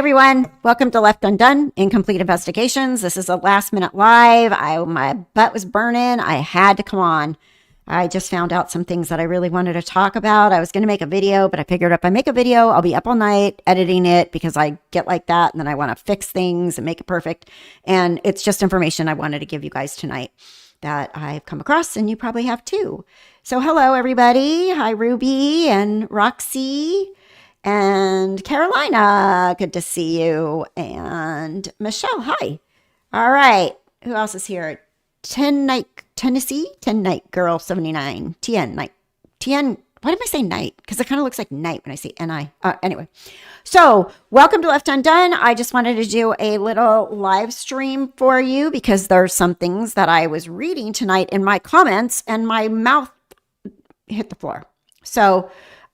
everyone. Welcome to Left Undone, Incomplete Investigations. This is a last minute live. My butt was burning. I had to come on. I just found out some things that I really wanted to talk about. I was going to make a video, but I figured if I make a video, I'll be up all night editing it because I get like that. And then I want to fix things and make it perfect. And it's just information I wanted to give you guys tonight that I've come across, and you probably have too. So hello, everybody. Hi, Ruby and Roxy. And Carolina, good to see you. And Michelle, hi. All right. Who else is here? 10 Night Girl 79. TN Night. TN, why did I say night? Because it kind of looks like night when I say NI. Anyway. So welcome to Left Undone. I just wanted to do a little live stream for you because there's some things that I was reading tonight in my comments and my mouth hit the floor. So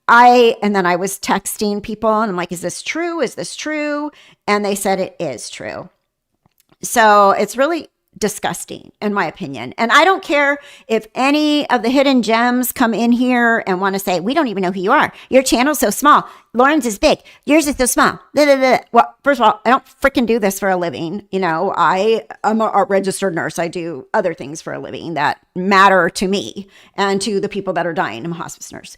then I was texting people and I'm like, is this true? Is this true? And they said it is true. So it's really disgusting in my opinion. And I don't care if any of the hidden gems come in here and want to say, we don't even know who you are. Your channel's so small. Lauren's is big. Yours is so small. Blah, blah, blah. Well, first of all, I don't freaking do this for a living. You know, I'm a registered nurse. I do other things for a living that matter to me and to the people that are dying. I'm a hospice nurse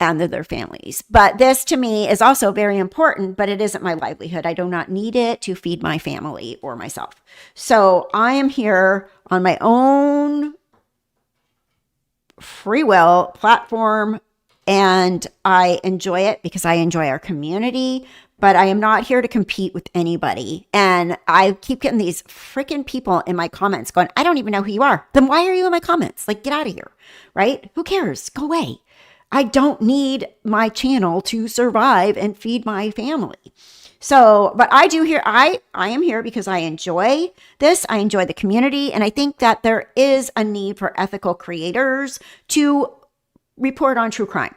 and their families. But this to me is also very important, but it isn't my livelihood. I do not need it to feed my family or myself. So I am here on my own free will platform, and I enjoy it because I enjoy our community, but I am not here to compete with anybody. And I keep getting these freaking people in my comments going, I don't even know who you are. Then why are you in my comments? Like, get out of here, right? Who cares? Go away. I don't need my channel to survive and feed my family. So, but I do here, I am here because I enjoy this. I enjoy the community. And I think that there is a need for ethical creators to report on true crime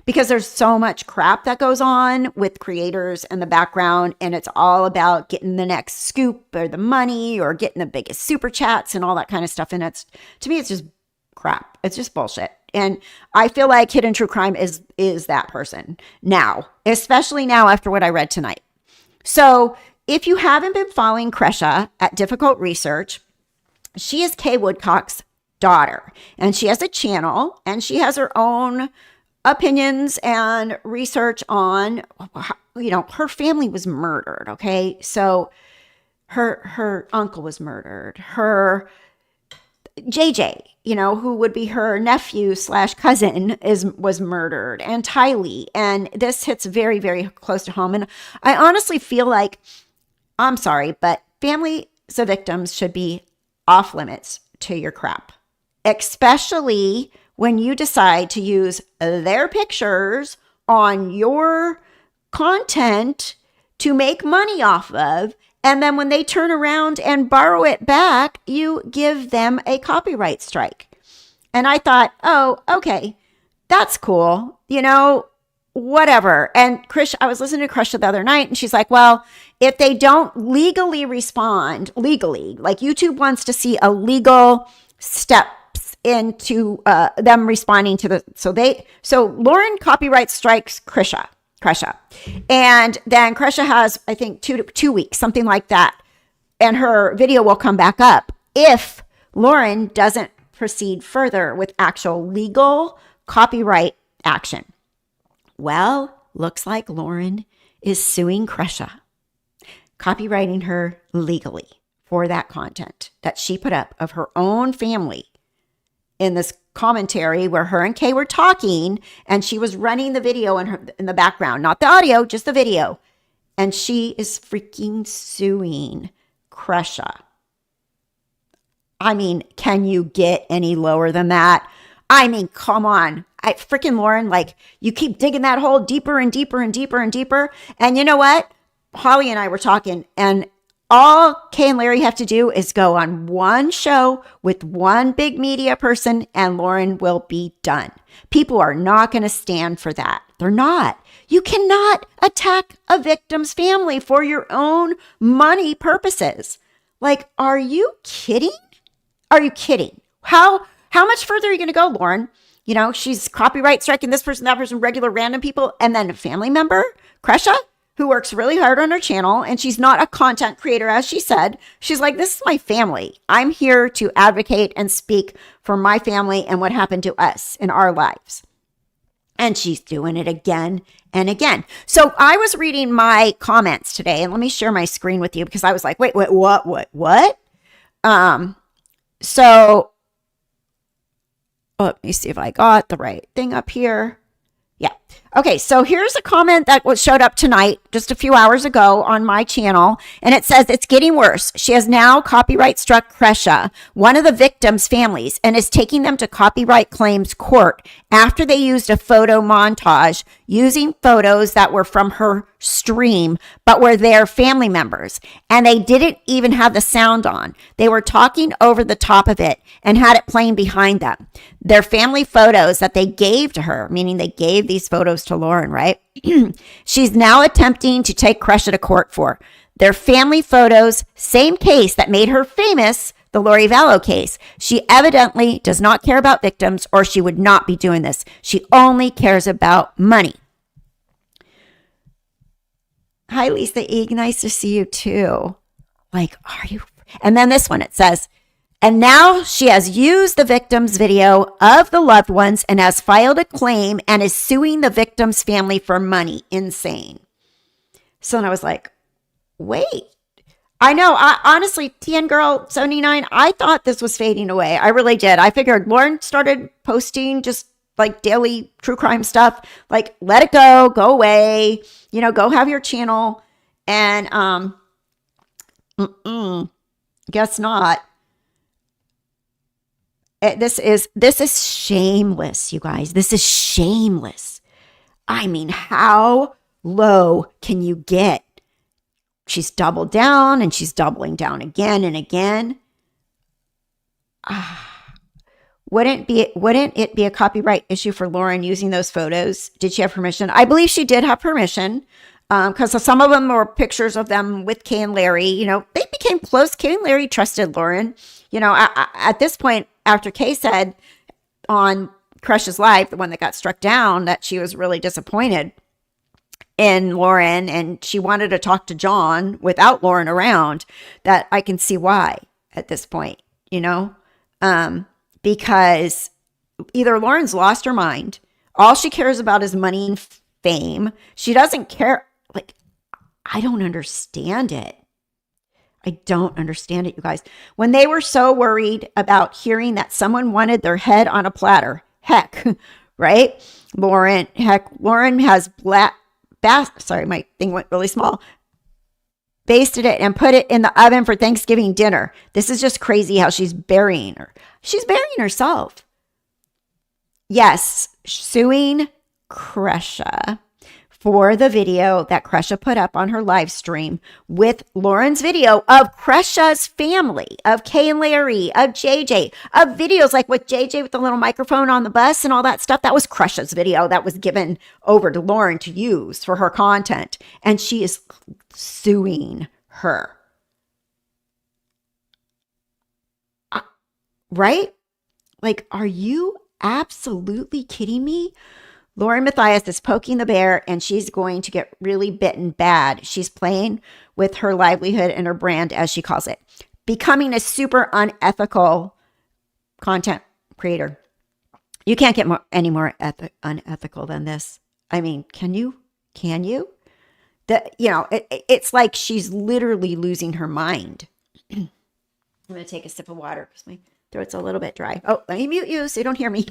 because there's so much crap that goes on with creators in the background. And it's all about getting the next scoop or the money or getting the biggest super chats and all that kind of stuff. And to me, it's just crap. It's just bullshit. And I feel like hidden true crime is that person now, especially now after what I read tonight. So if you haven't been following Kresha at Difficult Research, she is Kay Woodcock's daughter, and she has a channel and she has her own opinions and research on, you know, her family was murdered. Okay. So her uncle was murdered. Her JJ, you know, who would be her nephew / cousin was murdered, and Tylee. And this hits very, very close to home. And I honestly feel like, I'm sorry, but families of victims should be off limits to your crap, especially when you decide to use their pictures on your content to make money off of. And then when they turn around and borrow it back, you give them a copyright strike. And I thought, oh, okay, that's cool. You know, whatever. And I was listening to Kresha the other night and she's like, well, if they don't legally respond legally, like YouTube wants to see a legal steps into them responding to so Lauren copyright strikes Kresha. And then Kresha has, I think, two weeks, something like that. And her video will come back up if Lauren doesn't proceed further with actual legal copyright action. Well, looks like Lauren is suing Kresha, copywriting her legally for that content that she put up of her own family in this commentary where her and Kay were talking, and she was running the video in the background, not the audio, just the video. And she is freaking suing Kresha. I mean, can you get any lower than that? I mean, come on. Freaking Lauren, like, you keep digging that hole deeper and deeper and deeper and deeper. And you know what? Holly and I were talking, and all Kay and Larry have to do is go on one show with one big media person and Lauren will be done. People are not going to stand for that. They're not. You cannot attack a victim's family for your own money purposes. Like, are you kidding? Are you kidding? How much further are you going to go, Lauren? You know, she's copyright striking this person, that person, regular random people, and then a family member, Kresha. who works really hard on her channel, and she's not a content creator, as she said. She's like, this is my family. I'm here to advocate and speak for my family and what happened to us in our lives. And she's doing it again and again. So I was reading my comments today, and let me share my screen with you because I was like, wait, what? So let me see if I got the right thing up here. Yeah. Okay, so here's a comment that showed up tonight, just a few hours ago on my channel, and it says, it's getting worse. She has now copyright struck Kresha, one of the victims' families, and is taking them to copyright claims court after they used a photo montage using photos that were from her stream, but were their family members. And they didn't even have the sound on. They were talking over the top of it and had it playing behind them. Their family photos that they gave to her, meaning they gave these photos to Lauren, right? She's now attempting to take Kresha to court for. Their family photos, same case that made her famous, the Lori Vallow case. She evidently does not care about victims, or she would not be doing this. She only cares about money. Hi, Lisa E. Nice to see you too. Like, are you? And then this one, it says, and now she has used the victim's video of the loved ones and has filed a claim and is suing the victim's family for money. Insane. So then I was like, wait. I know. I honestly, TN Girl 79, I thought this was fading away. I really did. I figured Lauren started posting just like daily true crime stuff. Like, let it go away. You know, go have your channel. And guess not. This is shameless, you guys. This is shameless. I mean, how low can you get? She's doubled down and she's doubling down again and again. Wouldn't it be a copyright issue for Lauren using those photos? Did she have permission? I believe she did have permission, because some of them were pictures of them with Kay and Larry. You know, they became close. Kay and Larry trusted Lauren. You know, at this point, after Kay said on Kresha's Life, the one that got struck down, that she was really disappointed in Lauren and she wanted to talk to John without Lauren around, that I can see why at this point, you know, because either Lauren's lost her mind. All she cares about is money and fame. She doesn't care. Like, I don't understand it. I don't understand it, you guys. When they were so worried about hearing that someone wanted their head on a platter, heck, right? Lauren has sorry, my thing went really small. Basted it and put it in the oven for Thanksgiving dinner. This is just crazy how she's burying her. She's burying herself. Yes, suing Kresha for the video that Kresha put up on her live stream with Lauren's video of Kresha's family, of Kay and Larry, of JJ, of videos like with JJ with the little microphone on the bus and all that stuff. That was Kresha's video that was given over to Lauren to use for her content. And she is suing her. Right? Like, are you absolutely kidding me? Lauren Matthias is poking the bear and she's going to get really bitten bad. She's playing with her livelihood and her brand, as she calls it, becoming a super unethical content creator. You can't get any more unethical than this. I mean, can you? It's like she's literally losing her mind. I'm going to take a sip of water because my throat's a little bit dry. Oh, let me mute you so you don't hear me.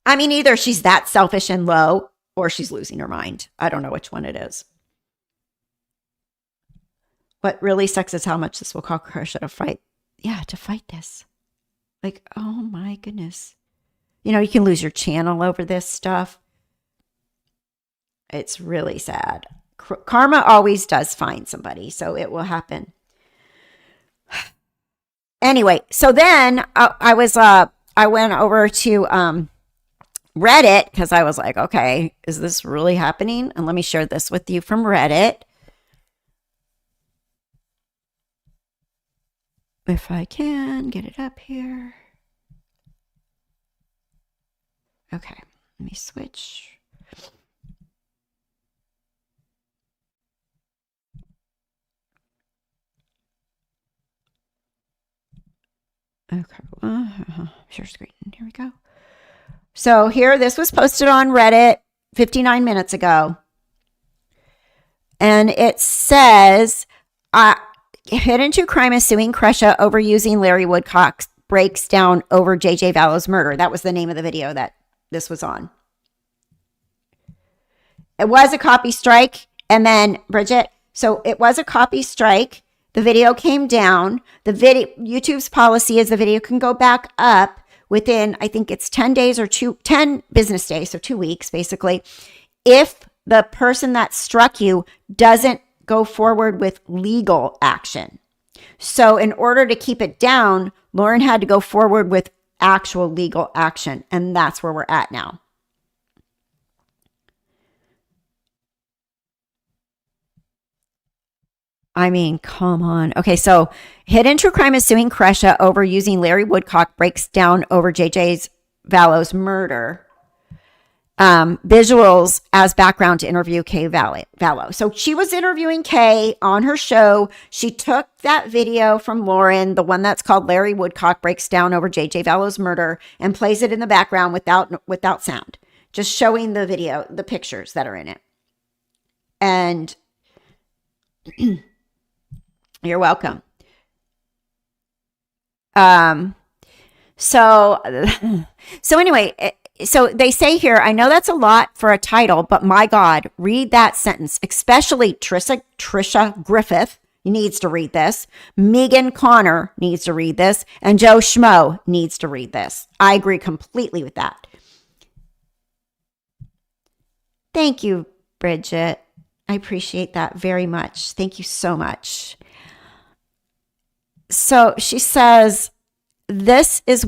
I mean, either she's that selfish and low or she's losing her mind. I don't know which one it is. What really sucks is how much this will cost Kresha to fight. Yeah, to fight this. Like, oh my goodness. You know, you can lose your channel over this stuff. It's really sad. Karma always does find somebody, so it will happen. Anyway, so then I went over to Reddit because I was like, okay, is this really happening? And let me share this with you from Reddit. if I can get it up here. Okay, let me switch. Okay, share screen. Here we go. So here, this was posted on Reddit 59 minutes ago. And it says, Hidden True Crime is suing Crusha over using Larry Woodcock breaks down over JJ Vallow's murder. That was the name of the video that this was on. It was a copy strike. And then, Bridget, so it was a copy strike. The video came down. YouTube's policy is the video can go back up within, I think it's 10 days or 10 business days, so 2 weeks, basically, if the person that struck you doesn't go forward with legal action. So in order to keep it down, Lauren had to go forward with actual legal action. And that's where we're at now. I mean, come on. Okay, so Hidden True Crime is suing Crusha over using Larry Woodcock breaks down over JJ's Vallow's murder. Visuals as background to interview Kay Vallow. So she was interviewing Kay on her show. She took that video from Lauren, the one that's called Larry Woodcock breaks down over JJ Vallow's murder, and plays it in the background without sound, just showing the video, the pictures that are in it. And you're welcome. So anyway, so they say here, I know that's a lot for a title, but my God, read that sentence, especially Trisha Griffith needs to read this. Megan Connor needs to read this. And Joe Schmo needs to read this. I agree completely with that. Thank you, Bridget. I appreciate that very much. Thank you so much. So she says, that is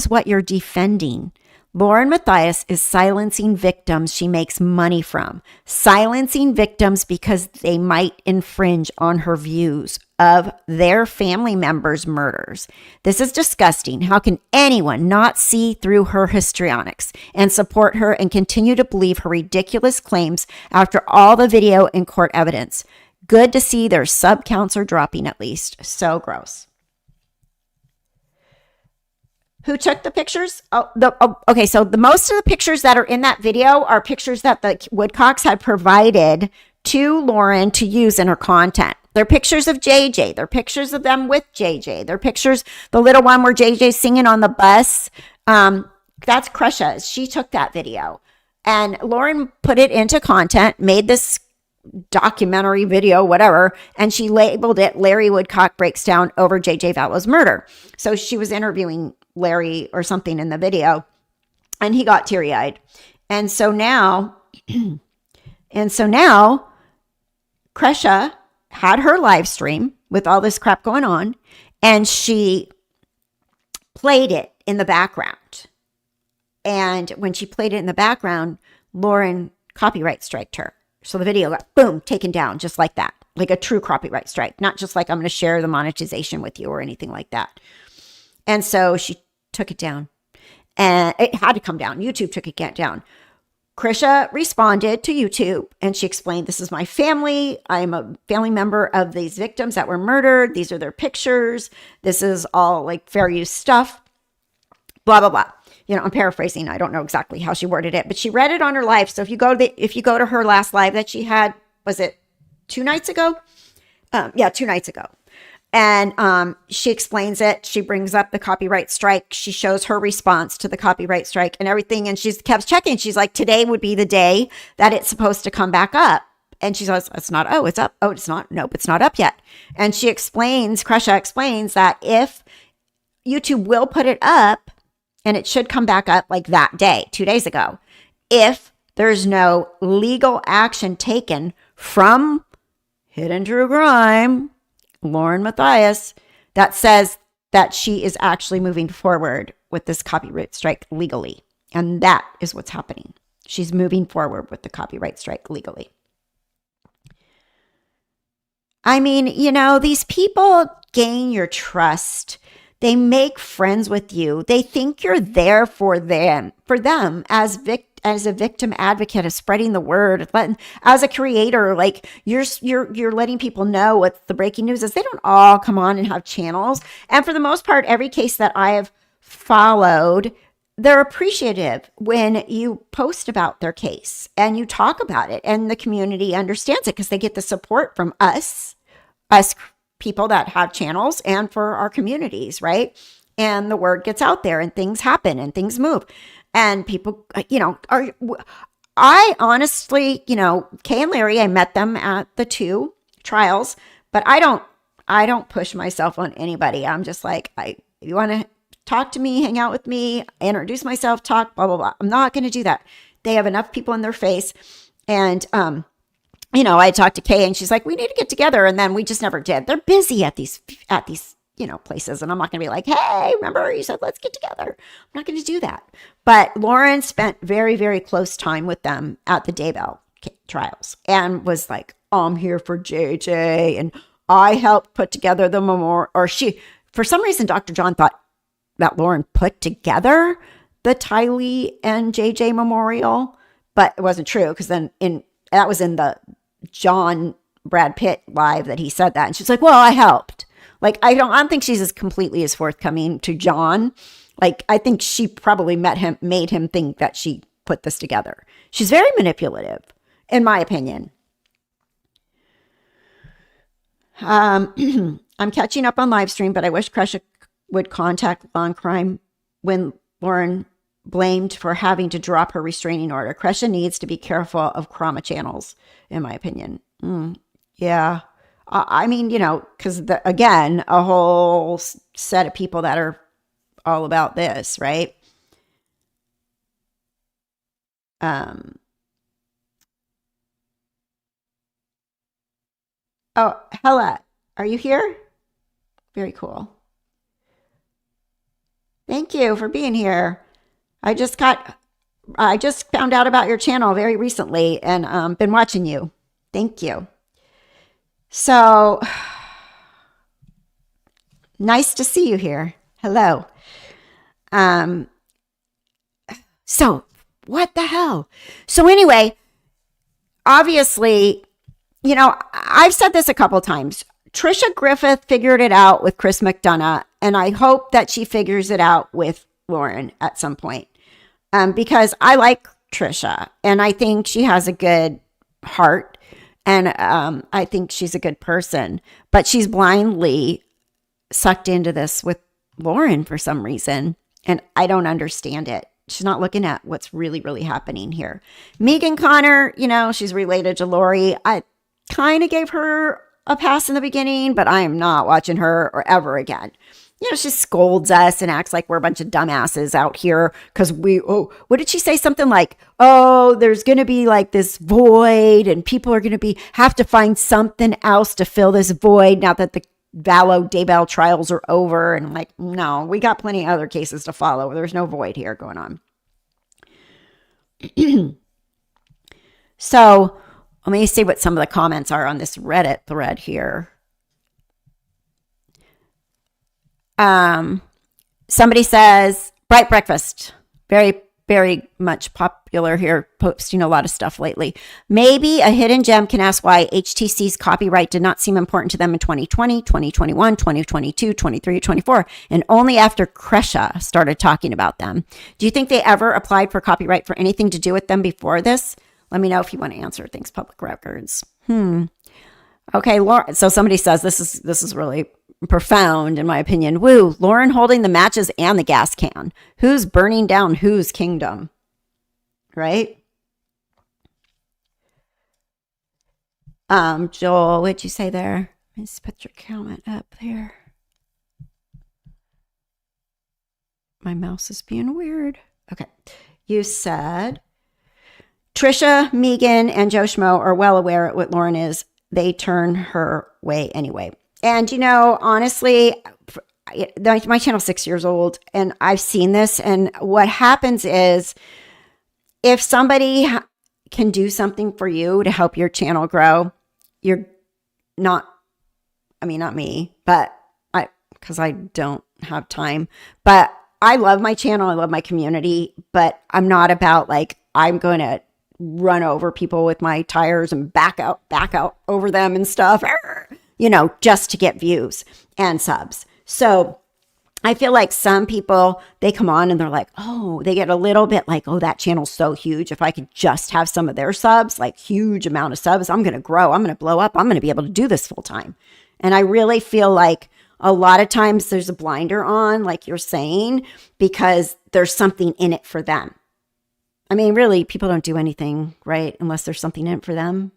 what you're defending. Lauren Matthias is silencing victims she makes money from, silencing victims because they might infringe on her views of their family members' murders. This is disgusting. How can anyone not see through her histrionics and support her and continue to believe her ridiculous claims after all the video and court evidence? Good to see their sub counts are dropping at least. So gross. Who took the pictures? Okay. So the most of the pictures that are in that video are pictures that the Woodcocks had provided to Lauren to use in her content. They're pictures of JJ. They're pictures of them with JJ. They're pictures, the little one where JJ's singing on the bus. That's Crusha. She took that video. And Lauren put it into content, made this documentary video, whatever, and she labeled it Larry Woodcock breaks down over JJ Vallow's murder. So she was interviewing Larry or something in the video, and he got teary-eyed. And so now Crusha had her live stream with all this crap going on, and she played it in the background. And when she played it in the background, Lauren copyright striked her. So the video got, boom, taken down just like that, like a true copyright strike, not just like I'm going to share the monetization with you or anything like that. And so she took it down, and it had to come down. YouTube took it down. Crusha responded to YouTube, and she explained, this is my family. I'm a family member of these victims that were murdered. These are their pictures. This is all like fair use stuff, blah, blah, blah. You know, I'm paraphrasing. I don't know exactly how she worded it, but she read it on her live. So if you go to her last live that she had, was it 2 nights ago? 2 nights ago. And she explains it. She brings up the copyright strike. She shows her response to the copyright strike and everything. And she kept checking. She's like, today would be the day that it's supposed to come back up. And she says, it's not. Oh, it's up. Oh, it's not. Nope, it's not up yet. And Crusha explains that if YouTube will put it up, and it should come back up like that day, 2 days ago, if there's no legal action taken from Hidden True Crime, Lauren Matthias, that says that she is actually moving forward with this copyright strike legally. And that is what's happening. She's moving forward with the copyright strike legally. I mean, these people gain your trust. They make friends with you. They think you're there for them as a victim advocate of spreading the word, as a creator, like you're letting people know what the breaking news is. They don't all come on and have channels. And for the most part, every case that I have followed, they're appreciative when you post about their case and you talk about it, and the community understands it because they get the support from us people that have channels, and for our communities, right? And the word gets out there and things happen and things move. And people, I honestly, Kay and Larry, I met them at the 2 trials, but I don't push myself on anybody. I'm just like, you want to talk to me, hang out with me, introduce myself, talk, blah, blah, blah. I'm not going to do that. They have enough people in their face. And, I talked to Kay and she's like, we need to get together. And then we just never did. They're busy at these, places. And I'm not going to be like, hey, remember you said, let's get together. I'm not going to do that. But Lauren spent very, very close time with them at the Daybell trials and was like, I'm here for JJ. And I helped put together the memorial, for some reason, Dr. John thought that Lauren put together the Tylee and JJ memorial, but it wasn't true. Cause then that was in the John Brad Pitt live that he said that. And she's like, well, I helped. Like, I don't think she's as completely as forthcoming to John. Like, I think she probably made him think that she put this together. She's very manipulative, in my opinion. I'm catching up on live stream, but I wish Kresha would contact Law and Crime when Lauren blamed for having to drop her restraining order. Kresha needs to be careful of trauma channels, in my opinion. Yeah. I mean, because again, a whole set of people that are all about this, right? Oh, Hella, are you here? Very cool. Thank you for being here. I just found out about your channel very recently and been watching you. Thank you. So nice to see you here. Hello. So what the hell? So anyway, obviously, I've said this a couple times. Trisha Griffith figured it out with Chris McDonough, and I hope that she figures it out with Lauren at some point. Because I like Trisha, and I think she has a good heart, and I think she's a good person, but she's blindly sucked into this with Lauren for some reason, and I don't understand it. She's not looking at what's really, really happening here. Megan Connor, she's related to Lori. I kind of gave her a pass in the beginning, but I am not watching her or ever again. She scolds us and acts like we're a bunch of dumbasses out here because what did she say? Something like, oh, there's going to be like this void and people are going to have to find something else to fill this void now that the Daybell trials are over. And I'm like, no, we got plenty of other cases to follow. There's no void here going on. So let me see what some of the comments are on this Reddit thread here. Somebody says, Bright Breakfast, very, very much popular here, posting a lot of stuff lately. Maybe a hidden gem can ask why HTC's copyright did not seem important to them in 2020, 2021, 2022, 23, 24, and only after Kresha started talking about them. Do you think they ever applied for copyright for anything to do with them before this? Let me know if you want to answer. Thanks, Public Records. Okay, Lauren. So somebody says this is really profound in my opinion. Woo, Lauren holding the matches and the gas can. Who's burning down whose kingdom? Right? Joel, what'd you say there? Let's put your comment up there. My mouse is being weird. Okay. You said Trisha, Megan, and Joe Schmo are well aware what Lauren is. They turn her way anyway. And, honestly, my channel's 6 years old and I've seen this. And what happens is if somebody can do something for you to help your channel grow, you're not I mean, not me, but because I don't have time. But I love my channel. I love my community, but I'm not about like, I'm going to run over people with my tires and back out over them and stuff, just to get views and subs. So I feel like some people, they come on and they're like, oh, they get a little bit like, oh, that channel's so huge. If I could just have some of their subs, like huge amount of subs, I'm going to grow. I'm going to blow up. I'm going to be able to do this full time. And I really feel like a lot of times there's a blinder on, like you're saying, because there's something in it for them. I mean, really, people don't do anything, right? Unless there's something in it for them,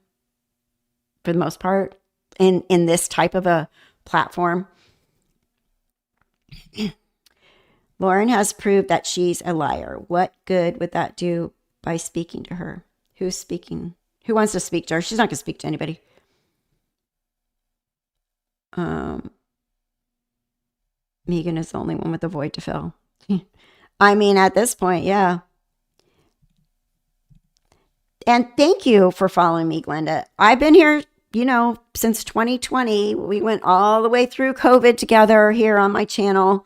for the most part, in this type of a platform. Lauren has proved that she's a liar. What good would that do by speaking to her? Who's speaking? Who wants to speak to her? She's not going to speak to anybody. Megan is the only one with a void to fill. I mean, at this point, yeah. And thank you for following me, Glenda. I've been here, since 2020. We went all the way through COVID together here on my channel.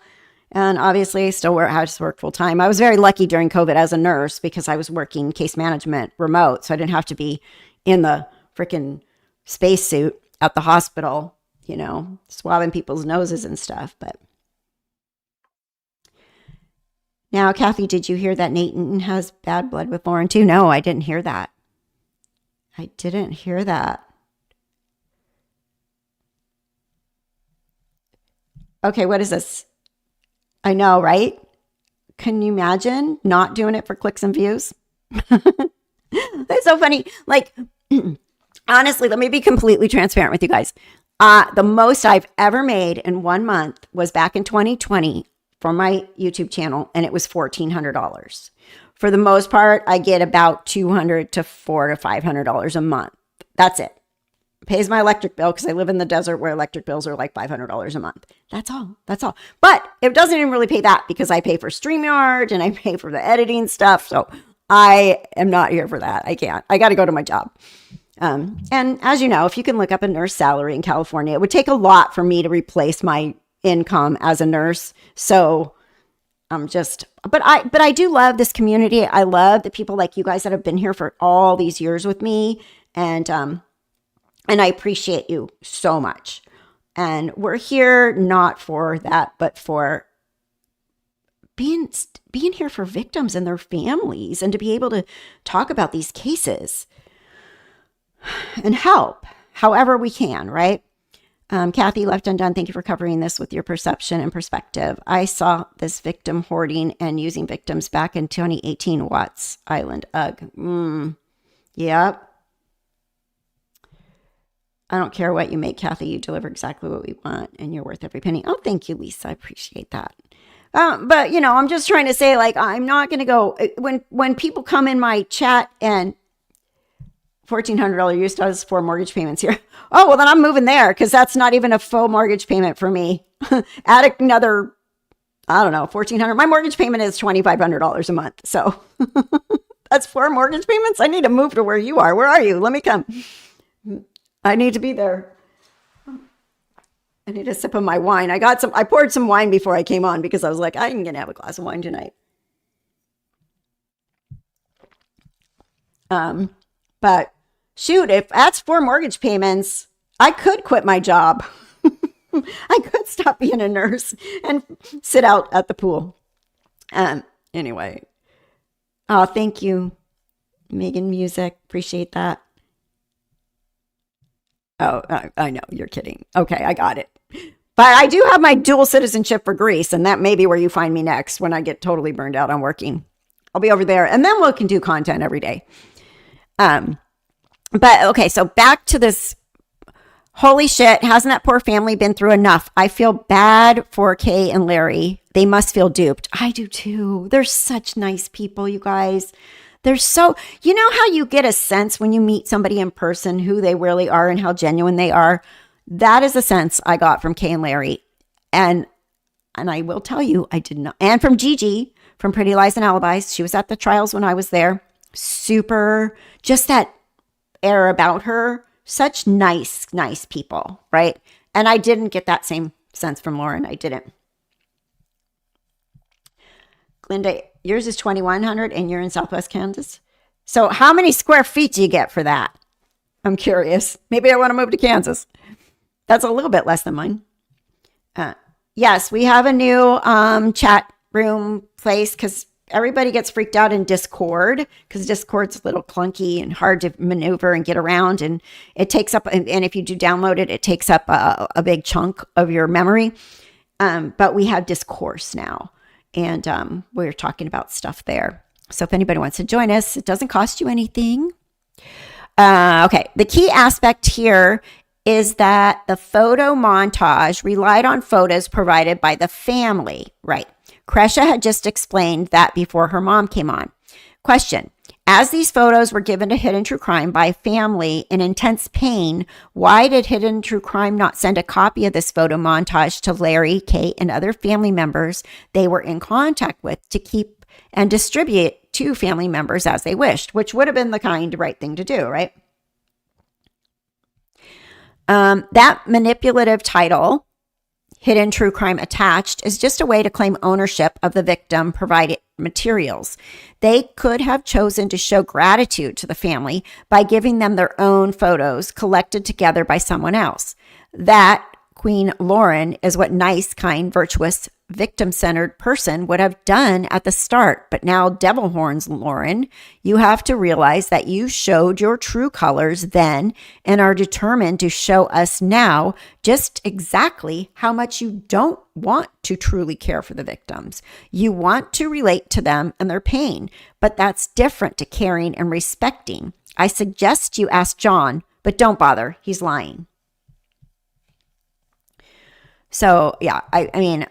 And obviously, I just work full time. I was very lucky during COVID as a nurse because I was working case management remote. So I didn't have to be in the freaking spacesuit at the hospital, swabbing people's noses and stuff. But now, Kathy, did you hear that Nathan has bad blood with Lauren too? No, I didn't hear that. I didn't hear that. Okay, what is this? I know, right? Can you imagine not doing it for clicks and views? That's so funny. Like, honestly, let me be completely transparent with you guys. The most I've ever made in 1 month was back in 2020 from my YouTube channel, and it was $1,400. For the most part, I get about $200 to $400 to $500 a month. That's it. Pays my electric bill because I live in the desert where electric bills are like $500 a month. That's all. But it doesn't even really pay that because I pay for StreamYard and I pay for the editing stuff. So I am not here for that. I can't. I got to go to my job. And as you know, if you can look up a nurse salary in California, it would take a lot for me to replace my income as a nurse. So but I do love this community. I love the people like you guys that have been here for all these years with me. And I appreciate you so much. And we're here not for that, but for being here for victims and their families and to be able to talk about these cases and help however we can, right? Kathy Left Undone, thank you for covering this with your perception and perspective. I saw this victim hoarding and using victims back in 2018, Watts Island. Ugh. Yep. I don't care what you make, Kathy. You deliver exactly what we want, and you're worth every penny. Oh, thank you, Lisa. I appreciate that. But, I'm just trying to say, like, I'm not going to go. When people come in my chat and $1,400 use does 4 mortgage payments here. Oh, well, then I'm moving there because that's not even a full mortgage payment for me. Add another, I don't know, $1,400. My mortgage payment is $2,500 a month. So that's 4 mortgage payments. I need to move to where you are. Where are you? Let me come. I need to be there. I need a sip of my wine. I poured some wine before I came on because I was like, I'm going to have a glass of wine tonight. But shoot, if that's 4 mortgage payments, I could quit my job. I could stop being a nurse and sit out at the pool. Anyway. Oh, thank you, Megan Music. Appreciate that. Oh, I know. You're kidding. Okay, I got it. But I do have my dual citizenship for Greece, and that may be where you find me next when I get totally burned out on working. I'll be over there, and then we can do content every day. But okay, so back to this. Holy shit, hasn't that poor family been through enough? I feel bad for Kay and Larry. They must feel duped. I do too. They're such nice people, you guys. They're so, you know how you get a sense when you meet somebody in person who they really are and how genuine they are? That is the sense I got from Kay and Larry. And I will tell you, I did not. And from Gigi, from Pretty Lies and Alibis. She was at the trials when I was there. Super, just that air about her. Such nice people, right? And I didn't get that same sense from Lauren. I didn't. Linda, yours is 2,100 and you're in Southwest Kansas. So how many square feet do you get for that? I'm curious. Maybe I want to move to Kansas. That's a little bit less than mine. Yes, we have a new chat room place because everybody gets freaked out in Discord because Discord's a little clunky and hard to maneuver and get around. And it takes up, and if you do download it, it takes up a big chunk of your memory. But we have Discourse now, and we're talking about stuff there. So if anybody wants to join us, it doesn't cost you anything. Okay, the key aspect here is that the photo montage relied on photos provided by the family, right? Kresha had just explained that before her mom came on. Question: as these photos were given to Hidden True Crime by family in intense pain, why did Hidden True Crime not send a copy of this photo montage to Larry, Kate, and other family members they were in contact with to keep and distribute to family members as they wished, which would have been the right thing to do, right? That manipulative title, Hidden True Crime Attached, is just a way to claim ownership of the victim provided materials. They could have chosen to show gratitude to the family by giving them their own photos collected together by someone else. That, Queen Lauren, is what nice, kind, virtuous, victim-centered person would have done at the start. But now, devil horns, Lauren, you have to realize that you showed your true colors then and are determined to show us now just exactly how much you don't want to truly care for the victims. You want to relate to them and their pain, but that's different to caring and respecting. I suggest you ask John, but don't bother. He's lying. So, yeah, I mean,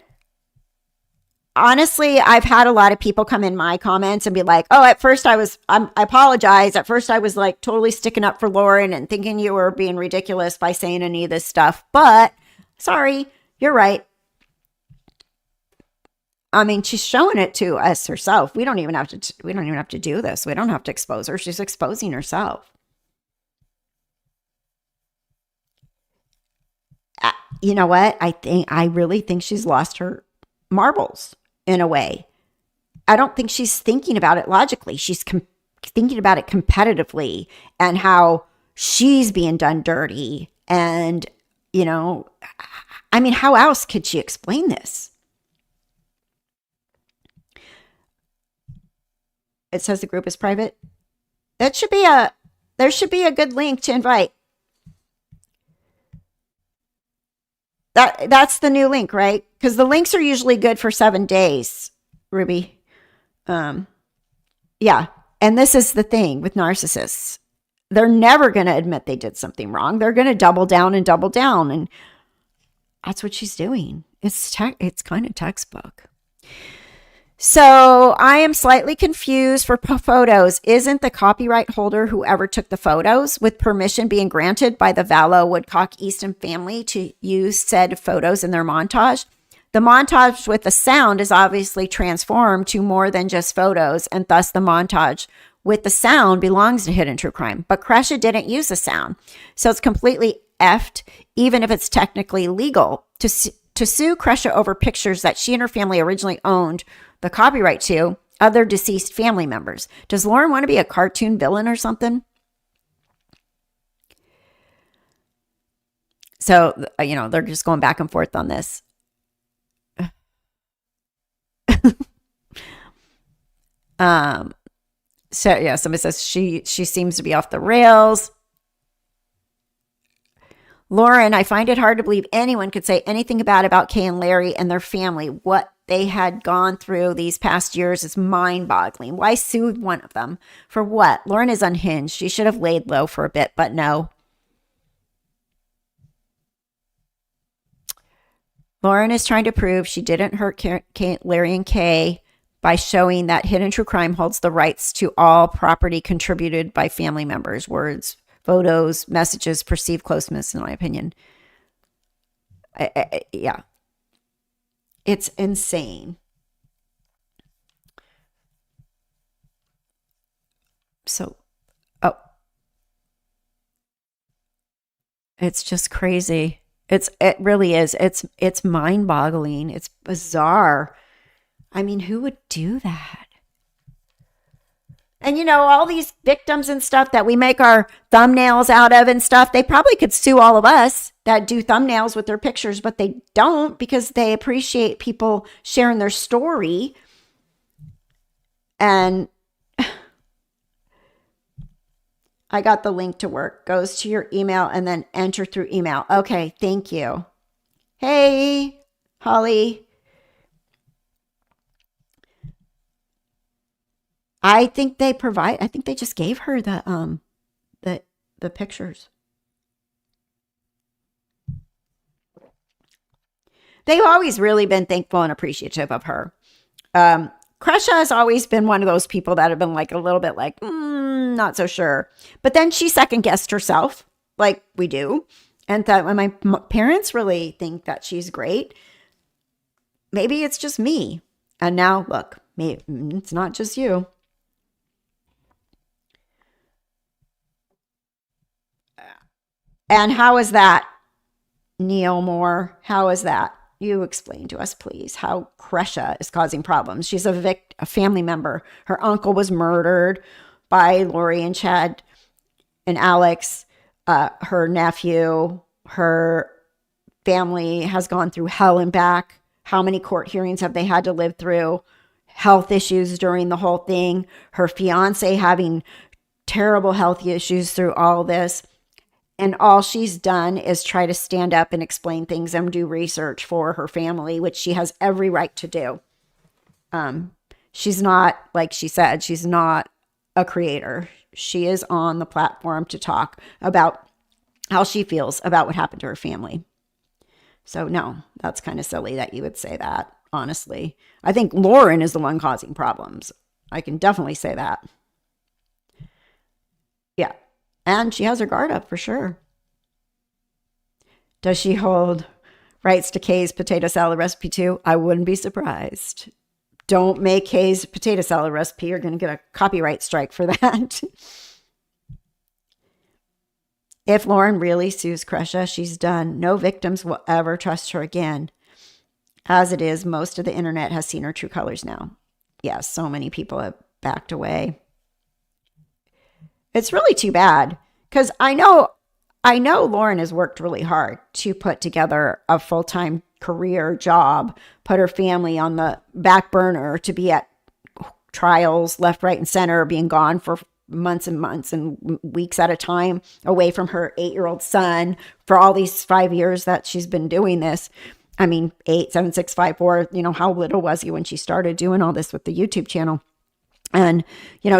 honestly, I've had a lot of people come in my comments and be like, oh, at first I apologize. At first I was like totally sticking up for Lauren and thinking you were being ridiculous by saying any of this stuff. But sorry, you're right. I mean, she's showing it to us herself. We don't even have to do this. We don't have to expose her. She's exposing herself. You know what? I really think she's lost her marbles in a way. I don't think she's thinking about it logically. She's thinking about it competitively and how she's being done dirty. And, I mean, how else could she explain this? It says the group is private. There should be a good link to invite. That's the new link, right? Because the links are usually good for 7 days, Ruby. Yeah. And this is the thing with narcissists. They're never going to admit they did something wrong. They're going to double down. And that's what she's doing. It's kind of textbook. So I am slightly confused for photos. Isn't the copyright holder whoever took the photos, with permission being granted by the Vallow Woodcock Easton family to use said photos in their montage? The montage with the sound is obviously transformed to more than just photos, and thus the montage with the sound belongs to Hidden True Crime. But Kresha didn't use the sound, so it's completely effed, even if it's technically legal. To sue Kresha over pictures that she and her family originally owned the copyright to other deceased family members. Does Lauren want to be a cartoon villain or something? So, they're just going back and forth on this. So yeah, somebody says she seems to be off the rails. Lauren, I find it hard to believe anyone could say anything about Kay and Larry and their family. What they had gone through these past years is mind-boggling. Why sue one of them? For what? Lauren is unhinged. She should have laid low for a bit, but no. Lauren is trying to prove she didn't hurt Larry and Kay by showing that Hidden True Crime holds the rights to all property contributed by family members. Words, photos, messages, perceived closeness, in my opinion. Yeah. It's insane. So, it's just crazy. It really is. It's mind-boggling. It's bizarre. I mean, who would do that? And all these victims and stuff that we make our thumbnails out of and stuff, they probably could sue all of us that do thumbnails with their pictures, but they don't because they appreciate people sharing their story. And I got the link to work. Goes to your email and then enter through email. Okay, thank you. Hey, Holly. I think they just gave her the the pictures. They've always really been thankful and appreciative of her. Kresha has always been one of those people that have been like a little bit like, not so sure. But then she second guessed herself, like we do, and thought, when my parents really think that she's great, maybe it's just me. And now look, maybe it's not just you. And how is that, Neil Moore? How is that? You explain to us, please, how Kresha is causing problems. She's a family member. Her uncle was murdered by Lori and Chad and Alex. Her nephew, her family has gone through hell and back. How many court hearings have they had to live through? Health issues during the whole thing. Her fiance having terrible health issues through all this. And all she's done is try to stand up and explain things and do research for her family, which she has every right to do. She's not, like she said, she's not a creator. She is on the platform to talk about how she feels about what happened to her family. So no, that's kind of silly that you would say that, honestly. I think Lauren is the one causing problems. I can definitely say that. Yeah. And she has her guard up for sure. Does she hold rights to Kay's potato salad recipe too? I wouldn't be surprised. Don't make Kay's potato salad recipe. You're going to get a copyright strike for that. If Lauren really sues Kresha, she's done. No victims will ever trust her again. As it is, most of the internet has seen her true colors now. Yes, so many people have backed away. It's really too bad because I know Lauren has worked really hard to put together a full-time career job, put her family on the back burner to be at trials left, right, and center, being gone for months and months and weeks at a time away from her 8-year-old son for all these 5 years that she's been doing this. I mean, 8, 7, 6, 5, 4, how little was he when she started doing all this with the YouTube channel? And,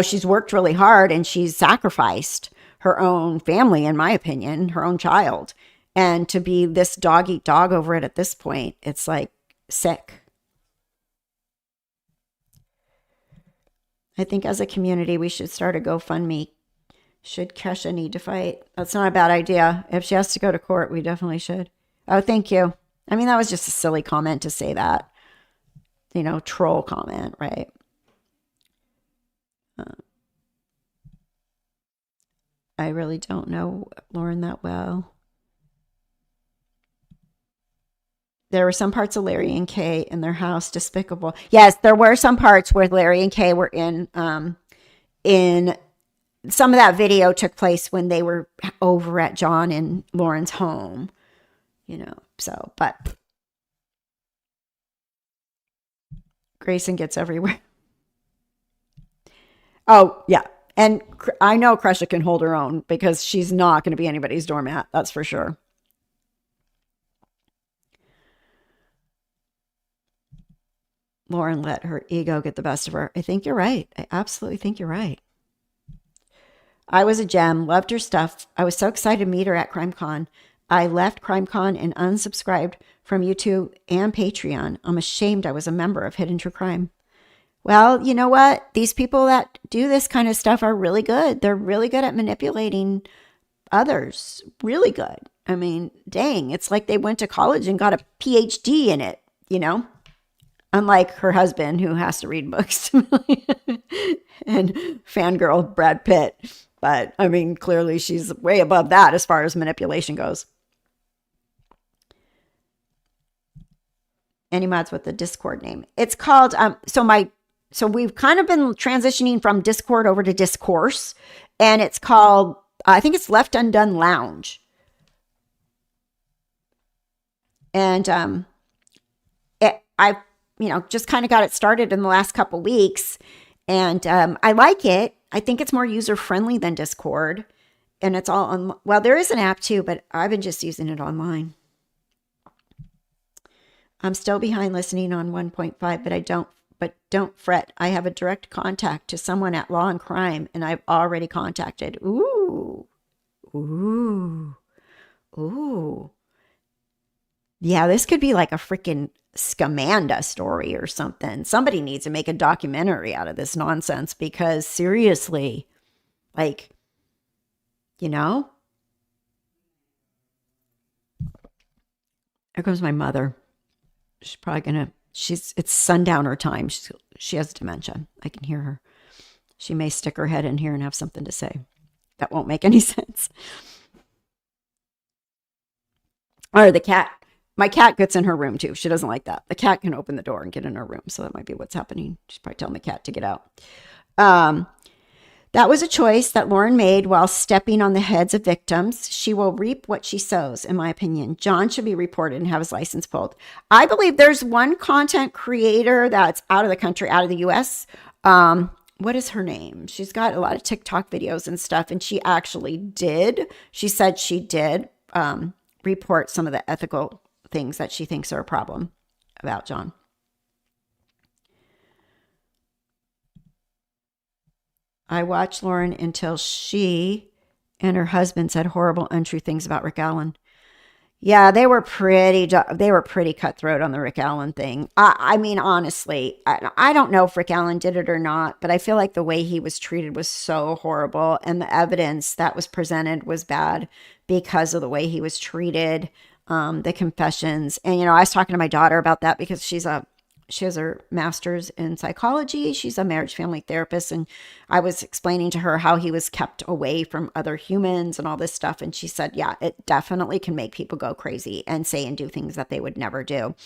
she's worked really hard and she's sacrificed her own family, in my opinion, her own child. And to be this dog eat dog over it at this point, it's like sick. I think as a community, we should start a GoFundMe. Should Kesha need to fight? That's not a bad idea. If she has to go to court, we definitely should. Oh, thank you. I mean, that was just a silly comment to say that. Troll comment, right? I really don't know Lauren that well. There were some parts of Larry and Kay in their house despicable. Yes, there were some parts where Larry and Kay were in some of that video took place when they were over at John and Lauren's home, but Grayson gets everywhere. Oh, yeah. And I know Kresha can hold her own because she's not going to be anybody's doormat. That's for sure. Lauren let her ego get the best of her. I think you're right. I absolutely think you're right. I was a gem, loved her stuff. I was so excited to meet her at CrimeCon. I left CrimeCon and unsubscribed from YouTube and Patreon. I'm ashamed I was a member of Hidden True Crime. Well, you know what? These people that do this kind of stuff are really good. They're really good at manipulating others. Really good. I mean, dang, it's like they went to college and got a PhD in it, Unlike her husband who has to read books and fangirl Brad Pitt. But I mean, clearly she's way above that as far as manipulation goes. Any mods with the Discord name? It's called so we've kind of been transitioning from Discord over to Discourse, and it's called I think it's Left Undone Lounge. And I just kind of got it started in the last couple weeks, and I like it. I think it's more user friendly than Discord, and it's all on. Well, there is an app too, but I've been just using it online. I'm still behind listening on 1.5, but don't fret. I have a direct contact to someone at Law and Crime, and I've already contacted. Ooh. Yeah, this could be like a freaking Scamanda story or something. Somebody needs to make a documentary out of this nonsense because seriously, like, there goes my mother. She's probably it's sundowner time. She has dementia. I can hear her. She may stick her head in here and have something to say. That won't make any sense. Or the cat. My cat gets in her room too. She doesn't like that. The cat can open the door and get in her room. So that might be what's happening. She's probably telling the cat to get out. That was a choice that Lauren made while stepping on the heads of victims. She will reap what she sows, in my opinion. John should be reported and have his license pulled. I believe there's one content creator that's out of the country, out of the U.S. What is her name? She's got a lot of TikTok videos and stuff, and she said she did report some of the ethical things that she thinks are a problem about John. I watched Lauren until she and her husband said horrible, untrue things about Rick Allen. Yeah, they were pretty cutthroat on the Rick Allen thing. I mean, honestly, I don't know if Rick Allen did it or not, but I feel like the way he was treated was so horrible, and the evidence that was presented was bad because of the way he was treated, the confessions. And, I was talking to my daughter about that because she has her master's in psychology. She's a marriage family therapist. And I was explaining to her how he was kept away from other humans and all this stuff. And she said, yeah, it definitely can make people go crazy and say and do things that they would never do.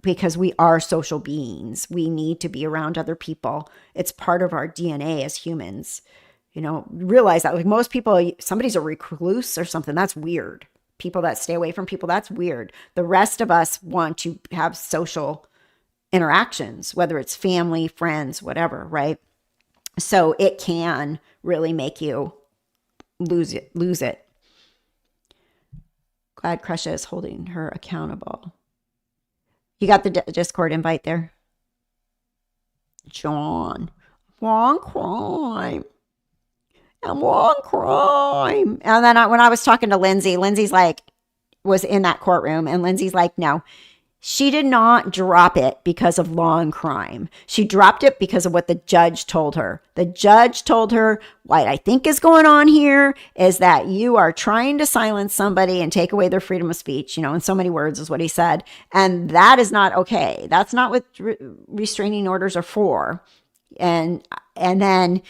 Because we are social beings. We need to be around other people. It's part of our DNA as humans. Realize that like most people, somebody's a recluse or something. That's weird. People that stay away from people, that's weird. The rest of us want to have social interactions, whether it's family, friends, whatever, right? So it can really make you lose it. Glad Crusha is holding her accountable. You got the Discord invite there? John. Wrong crime. And wrong crime. And then when I was talking to Lindsay's like, was in that courtroom, and Lindsay's like, no. She did not drop it because of law and crime. She dropped it because of what the judge told her. The judge told her, what I think is going on here is that you are trying to silence somebody and take away their freedom of speech, in so many words is what he said. And that is not okay. That's not what restraining orders are for. And then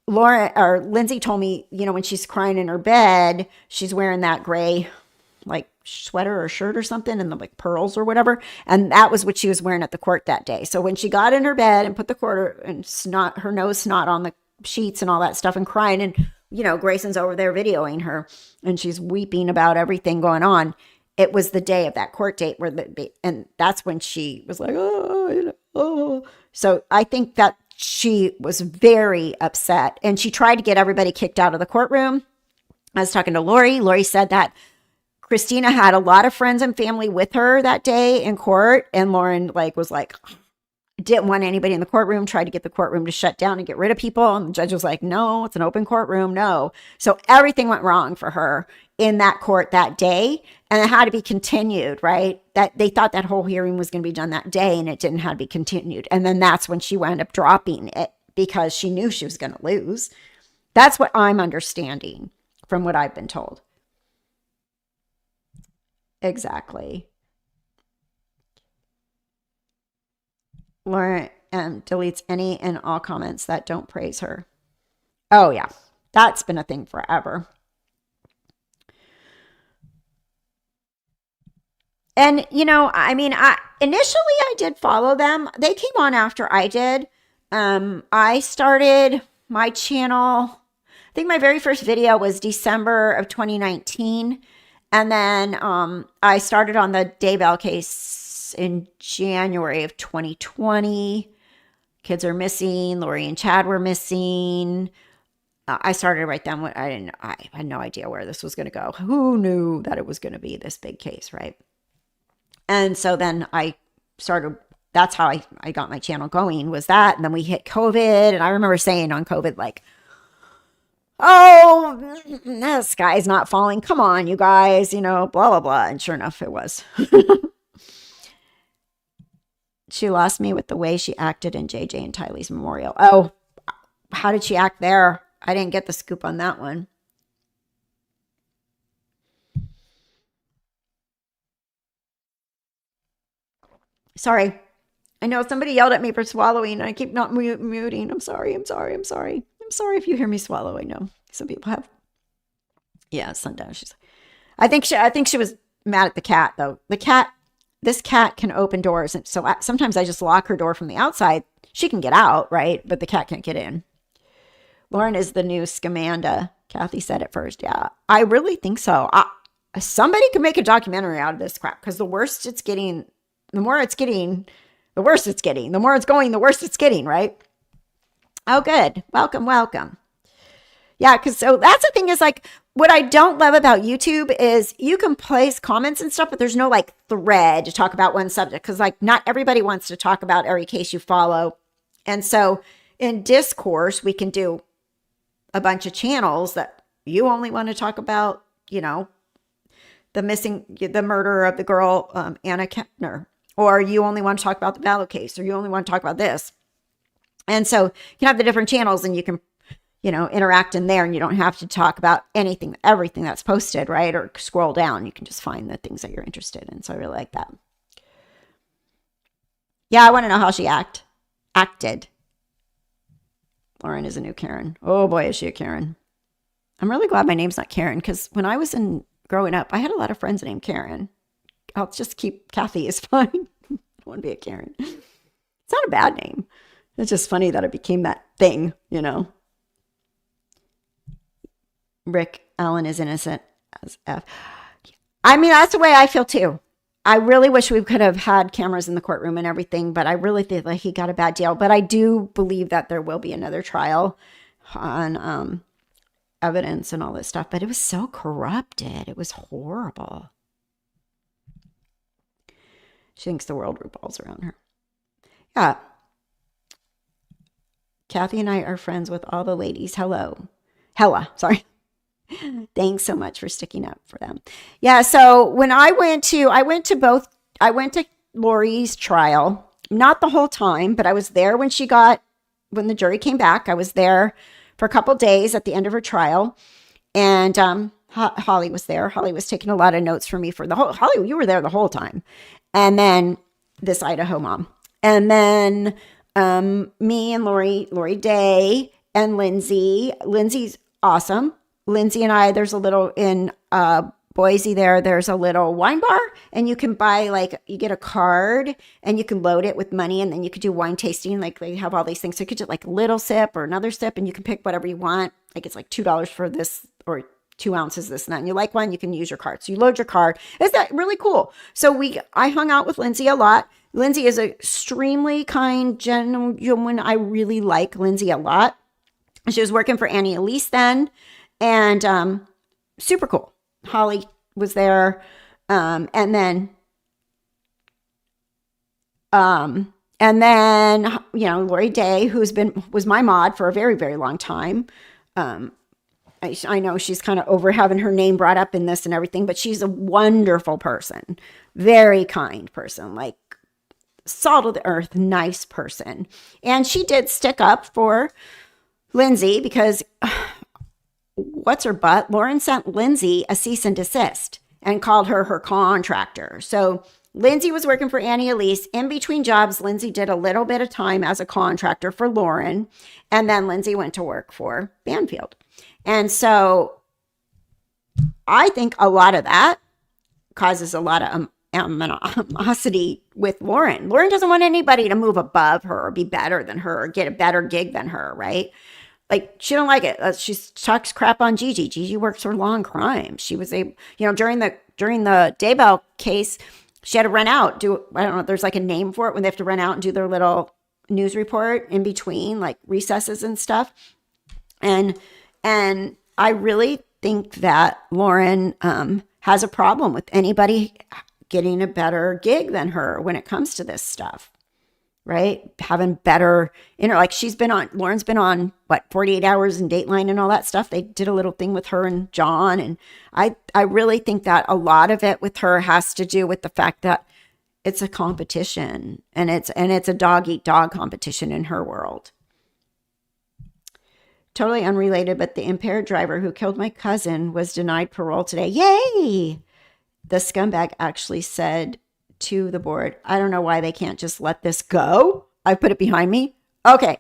Lindsay told me, when she's crying in her bed, she's wearing that gray, like sweater or shirt or something and the like pearls or whatever. And that was what she was wearing at the court that day. So when she got in her bed and put the quarter and her nose snot on the sheets and all that stuff and crying, and, Grayson's over there videoing her and she's weeping about everything going on. It was the day of that court date and that's when she was like, oh. So I think that she was very upset and she tried to get everybody kicked out of the courtroom. I was talking to Lori. Lori said that Christina had a lot of friends and family with her that day in court. And Lauren was like, didn't want anybody in the courtroom, tried to get the courtroom to shut down and get rid of people. And the judge was like, no, it's an open courtroom. No. So everything went wrong for her in that court that day. And it had to be continued, right? That they thought that whole hearing was going to be done that day and it didn't have to be continued. And then that's when she wound up dropping it because she knew she was going to lose. That's what I'm understanding from what I've been told. Exactly. Lauren deletes any and all comments that don't praise her. Oh, yeah. That's been a thing forever. And, Initially, I did follow them. They came on after I did. I started my channel. I think my very first video was December of 2019. And then I started on the Daybell case in January of 2020. Kids are missing. Lori and Chad were missing. I started right then. I had no idea where this was going to go. Who knew that it was going to be this big case, right? And so then I started, that's how I got my channel going, was that. And then we hit COVID. And I remember saying on COVID, like, oh, the sky's not falling. Come on, you guys, blah, blah, blah. And sure enough, it was. She lost me with the way she acted in JJ and Tylee's memorial. Oh, how did she act there? I didn't get the scoop on that one. Sorry. I know somebody yelled at me for swallowing and I keep not muting. I'm sorry. I'm sorry if you hear me swallow. I know some people have. Yeah, sundown. I think she was mad at the cat though. This cat can open doors. And so sometimes I just lock her door from the outside. She can get out, right? But the cat can't get in. Lauren is the new Scamanda. Kathy said it first. Yeah, I really think so. Somebody could make a documentary out of this crap because the worse it's getting, the more it's getting, the worse it's getting. The more it's going, the worse it's getting, right? Oh, good. Welcome. Yeah, because so that's the thing is like, what I don't love about YouTube is you can place comments and stuff, but there's no like thread to talk about one subject because like not everybody wants to talk about every case you follow. And so in discourse, we can do a bunch of channels that you only want to talk about, the murder of the girl, Anna Kempner, or you only want to talk about the Vallow case, or you only want to talk about this. And so you can have the different channels and you can, interact in there and you don't have to talk about everything that's posted, right? Or scroll down. You can just find the things that you're interested in. So I really like that. Yeah, I want to know how she acted. Lauren is a new Karen. Oh boy, is she a Karen. I'm really glad my name's not Karen because when I was growing up, I had a lot of friends named Karen. I'll just keep Kathy is fine. I don't want to be a Karen. It's not a bad name. It's just funny that it became that thing, Rick Allen is innocent as F. I mean, that's the way I feel too. I really wish we could have had cameras in the courtroom and everything, but I really think that he got a bad deal. But I do believe that there will be another trial on evidence and all this stuff. But it was so corrupted. It was horrible. She thinks the world revolves around her. Yeah. Kathy and I are friends with all the ladies. Hella, sorry. Thanks so much for sticking up for them. Yeah, so when I went to Lori's trial, not the whole time, but I was there when the jury came back. I was there for a couple days at the end of her trial. And Holly was there. Holly was taking a lot of notes for me for the whole, Holly, you were there the whole time. And then this Idaho mom. And then me and Lori Day and Lindsay. Lindsay's awesome. Lindsay and I, there's a little in Boise there's a little wine bar and you can buy you get a card and you can load it with money and then you could do wine tasting. Like they have all these things. So you could do like a little sip or another sip and you can pick whatever you want. Like it's like $2 for this or 2 ounces, this and that. And you like one, you can use your card. So you load your card. Isn't that really cool? So I hung out with Lindsay a lot. Lindsay is an extremely kind, genuine. I really like Lindsay a lot. She was working for Annie Elise then. And super cool. Holly was there. And then, Lori Day, was my mod for a very, very long time. I know she's kind of over having her name brought up in this and everything, but she's a wonderful person, very kind person, like salt of the earth, nice person. And she did stick up for Lindsay because what's her butt? Lauren sent Lindsay a cease and desist and called her contractor. So Lindsay was working for Annie Elise. In between jobs, Lindsay did a little bit of time as a contractor for Lauren. And then Lindsay went to work for Banfield. And so I think a lot of that causes a lot of animosity with Lauren. Lauren doesn't want anybody to move above her or be better than her or get a better gig than her, right? Like, she don't like it. She talks crap on Gigi. Gigi works for law and crime. She was during the Daybell case, she had to run out, I don't know, there's like a name for it when they have to run out and do their little news report in between like recesses and stuff. And I really think that Lauren has a problem with anybody getting a better gig than her when it comes to this stuff, right? Having better, like Lauren's been on, 48 Hours and Dateline and all that stuff. They did a little thing with her and John. And I really think that a lot of it with her has to do with the fact that it's a competition and it's a dog eat dog competition in her world. Totally unrelated, but the impaired driver who killed my cousin was denied parole today. Yay! The scumbag actually said to the board, I don't know why they can't just let this go. I put it behind me. Okay.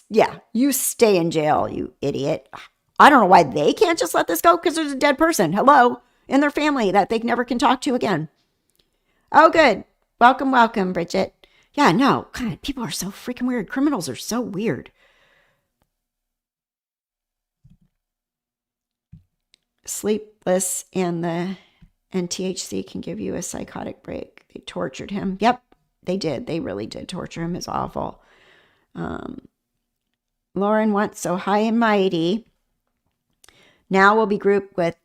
Yeah. You stay in jail, you idiot. I don't know why they can't just let this go because there's a dead person. Hello. In their family that they never can talk to again. Oh, good. Welcome, welcome, Bridget. Yeah, no. God, people are so freaking weird. Criminals are so weird. Sleepless and THC can give you a psychotic break. They tortured him. Yep, they did. They really did torture him. It's awful. Lauren once so high and mighty. Now will be grouped with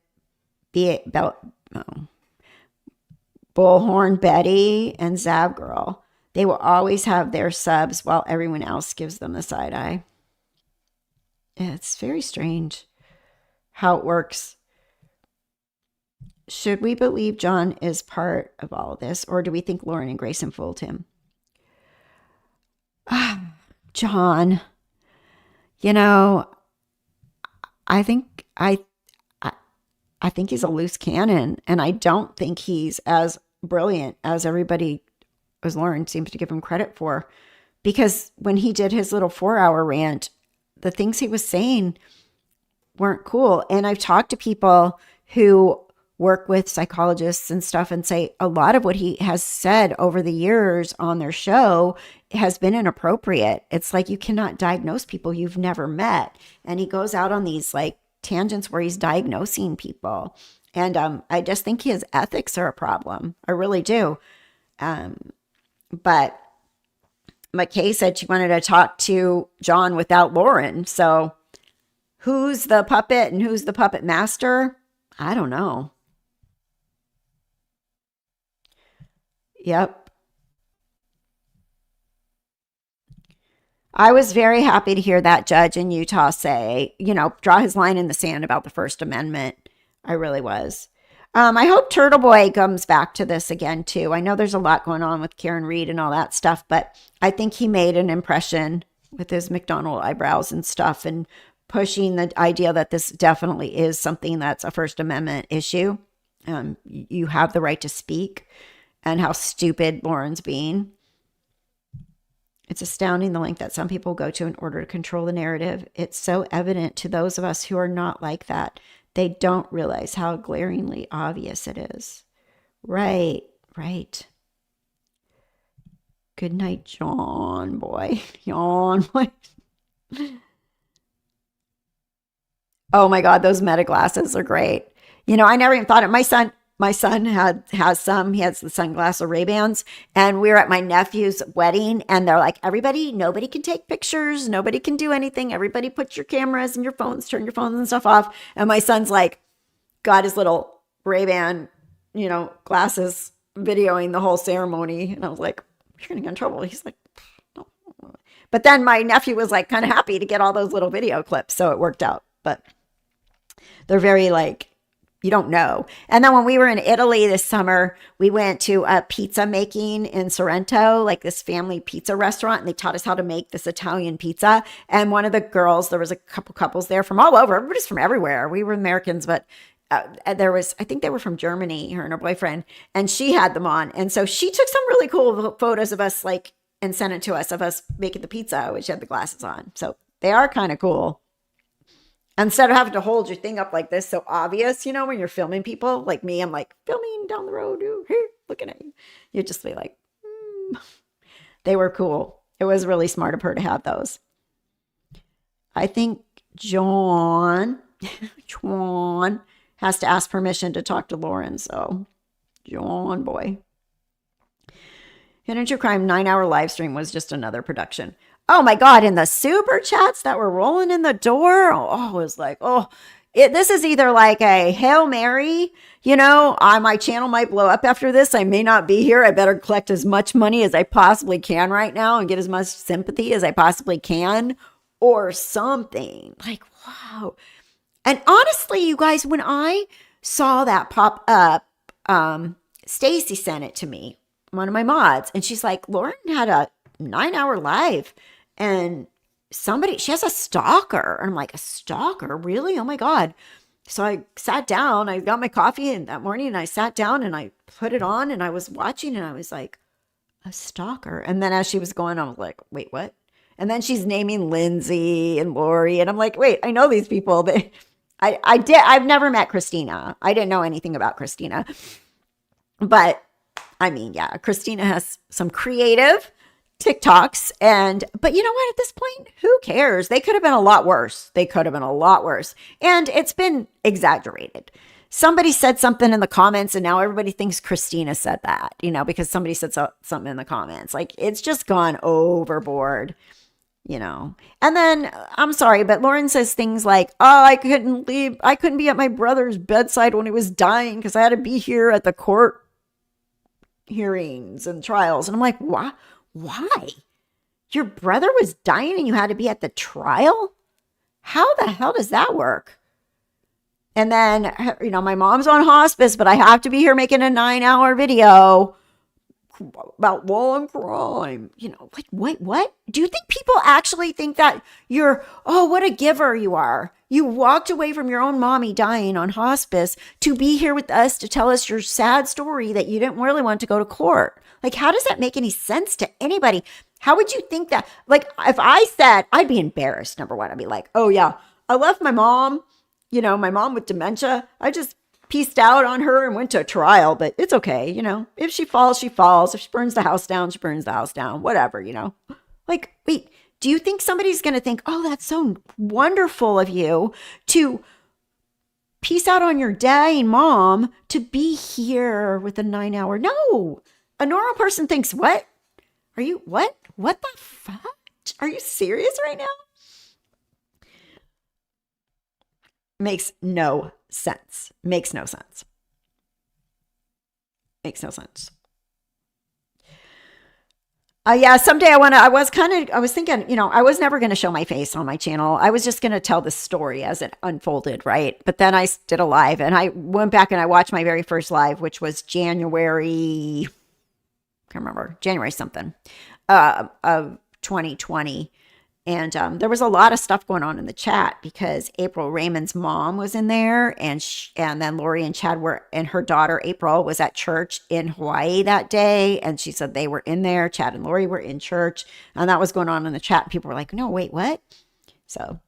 Bullhorn Betty and Zav Girl. They will always have their subs while everyone else gives them the side eye. Yeah, it's very strange how it works. Should we believe John is part of all of this, or do we think Lauren and Grayson fooled him? John, I think he's a loose cannon, and I don't think he's as brilliant as Lauren seems to give him credit for. Because when he did his little 4-hour rant, the things he was saying weren't cool. And I've talked to people who work with psychologists and stuff and say a lot of what he has said over the years on their show has been inappropriate. It's like you cannot diagnose people you've never met. And he goes out on these like tangents where he's diagnosing people. And I just think his ethics are a problem. I really do. But McKay said she wanted to talk to John without Lauren. So who's the puppet and who's the puppet master? I don't know. Yep. I was very happy to hear that judge in Utah say, draw his line in the sand about the First Amendment. I really was. I hope Turtle Boy comes back to this again, too. I know there's a lot going on with Karen Reed and all that stuff, but I think he made an impression with his McDonald eyebrows and stuff and pushing the idea that this definitely is something that's a First Amendment issue. You have the right to speak, and how stupid Lauren's being. It's astounding the length that some people go to in order to control the narrative. It's so evident to those of us who are not like that. They don't realize how glaringly obvious it is. Right. Good night, John boy. Yawn boy. Oh my God, those Meta glasses are great. I never even thought of my son has some. He has the sunglass or Ray-Bans, and we were at my nephew's wedding, and they're like, everybody, nobody can take pictures, nobody can do anything. Everybody put your cameras and your phones, turn your phones and stuff off. And my son's like, got his little Ray-Ban, glasses, videoing the whole ceremony, and I was like, you're gonna get in trouble. He's like, no. But then my nephew was like kind of happy to get all those little video clips, so it worked out. But they're very like, you don't know. And then when we were in Italy this summer, we went to a pizza making in Sorrento, like this family pizza restaurant, and they taught us how to make this Italian pizza. And one of the girls, there was a couple couples there from all over. Everybody's from everywhere. We were Americans, but I think they were from Germany, her and her boyfriend, and she had them on. And so she took some really cool photos of us, like, and sent it to us of us making the pizza, which had the glasses on. So they are kind of cool. Instead of having to hold your thing up like this, so obvious, when you're filming people like me, I'm like filming down the road, here, looking at you. You'd just be like, They were cool. It was really smart of her to have those. I think John has to ask permission to talk to Lauren. So, John boy. Hidden True Crime 9-hour live stream was just another production. Oh my God. And the super chats that were rolling in the door. Oh, it was like, this is either like a Hail Mary, my channel might blow up after this. I may not be here. I better collect as much money as I possibly can right now and get as much sympathy as I possibly can or something. Like, wow. And honestly, you guys, when I saw that pop up, Stacy sent it to me, one of my mods, and she's like, Lauren had a 9-hour live and she has a stalker. And I'm like, a stalker? Really? Oh my God. So I sat down, I got my coffee that morning and I sat down and I put it on and I was watching and I was like, a stalker. And then as she was going, I was like, wait, what? And then she's naming Lindsay and Lori. And I'm like, wait, I know these people. I've never met Christina. I didn't know anything about Christina. But I mean, yeah, Christina has some creative TikToks. But you know what? At this point, who cares? They could have been a lot worse. And it's been exaggerated. Somebody said something in the comments and now everybody thinks Christina said that, because somebody said something in the comments. Like, it's just gone overboard, And then, I'm sorry, but Lauren says things like, I couldn't be at my brother's bedside when he was dying because I had to be here at the court hearings and trials. And I'm like, why? Your brother was dying and you had to be at the trial? How the hell does that work? And then, my mom's on hospice, but I have to be here making a 9-hour video about law and crime. What? Do you think people actually think that what a giver you are? You walked away from your own mommy dying on hospice to be here with us to tell us your sad story that you didn't really want to go to court. Like, how does that make any sense to anybody? How would you think that? Like, if I said, I'd be embarrassed, number one. I'd be like, oh yeah, I left my mom, my mom with dementia. I just pieced out on her and went to a trial, but it's okay. If she falls, she falls. If she burns the house down, she burns the house down, whatever, Like, wait, do you think somebody's going to think, oh, that's so wonderful of you to piece out on your dying mom to be here with a 9-hour? No, a normal person thinks, what? What the fuck? Are you serious right now? Makes no sense. Yeah, someday I was thinking, I was never going to show my face on my channel. I was just going to tell the story as it unfolded, right? But then I did a live and I went back and I watched my very first live, which was January something, of 2020. And there was a lot of stuff going on in the chat because April Raymond's mom was in there, and then Lori and Chad and her daughter April was at church in Hawaii that day, and she said they were in there. Chad and Lori were in church, and that was going on in the chat. People were like, "No, wait, what?" So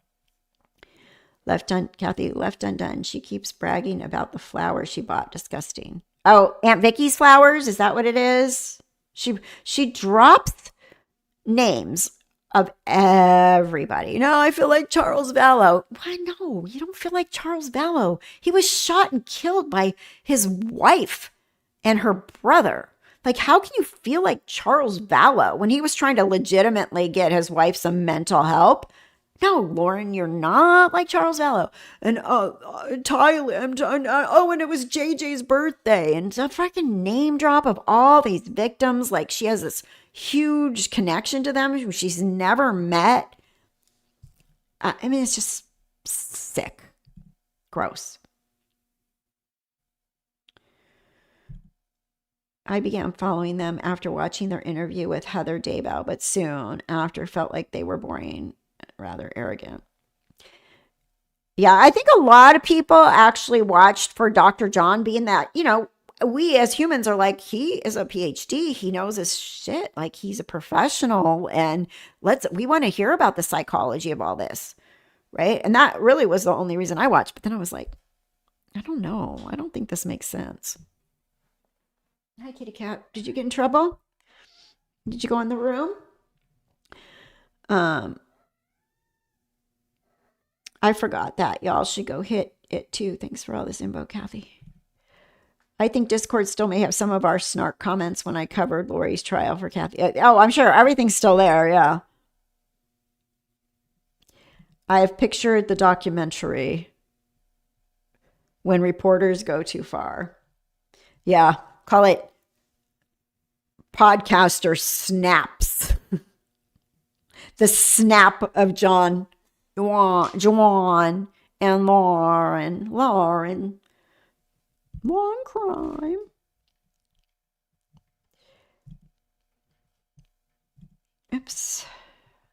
Kathy left undone. She keeps bragging about the flowers she bought. Disgusting. Oh, Aunt Vicky's flowers. Is that what it is? She drops names of everybody. I feel like Charles Vallow. Why? No, you don't feel like Charles Vallow. He was shot and killed by his wife and her brother. Like, how can you feel like Charles Vallow when he was trying to legitimately get his wife some mental help? No, Lauren, you're not like Charles Vallow. And Thailand. And it was JJ's birthday. And a freaking name drop of all these victims. Like, she has this huge connection to them who she's never met. I mean, it's just sick. Gross. I began following them after watching their interview with Heather Daybell, but soon after felt like they were boring, rather arrogant. Yeah, I think a lot of people actually watched for Dr. John, being that, we as humans are like, he is a PhD. He knows his shit. Like, he's a professional, and we want to hear about the psychology of all this. right? And that really was the only reason I watched. But then I was like, I don't know. I don't think this makes sense. Hi, kitty cat. Did you get in trouble? Did you go in the room? I forgot that. Y'all should go hit it too. Thanks for all this info, Kathy. I think Discord still may have some of our snark comments when I covered Lori's trial for Kathy. Oh, I'm sure everything's still there. Yeah. I have pictured the documentary When Reporters Go Too Far. Yeah. Call it Podcaster Snaps. The snap of John and Lauren. One crime. Oops.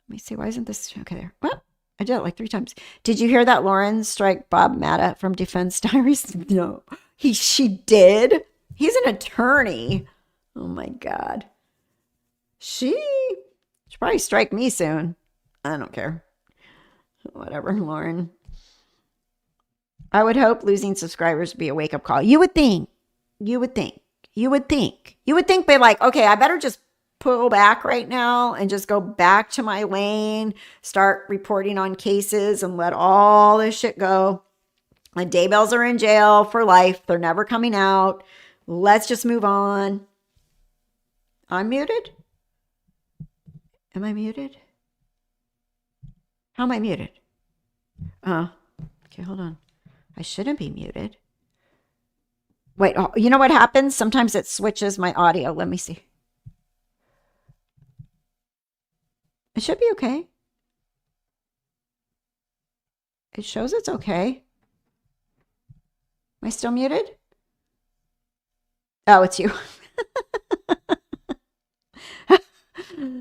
Let me see. Why isn't this okay there? Well, I did it like 3 times. Did you hear that Lauren strike Bob Matta from Defense Diaries? No. She did. He's an attorney. Oh my God. She should probably strike me soon. I don't care. Whatever, Lauren. I would hope losing subscribers would be a wake-up call. You would think. They're like, okay, I better just pull back right now and just go back to my lane, start reporting on cases and let all this shit go. My Daybells are in jail for life. They're never coming out. Let's just move on. I'm muted? Am I muted? How am I muted? Okay, hold on. I shouldn't be muted. Wait, you know what happens? Sometimes it switches my audio. Let me see. It should be okay. It shows it's okay. Am I still muted? Oh, it's you.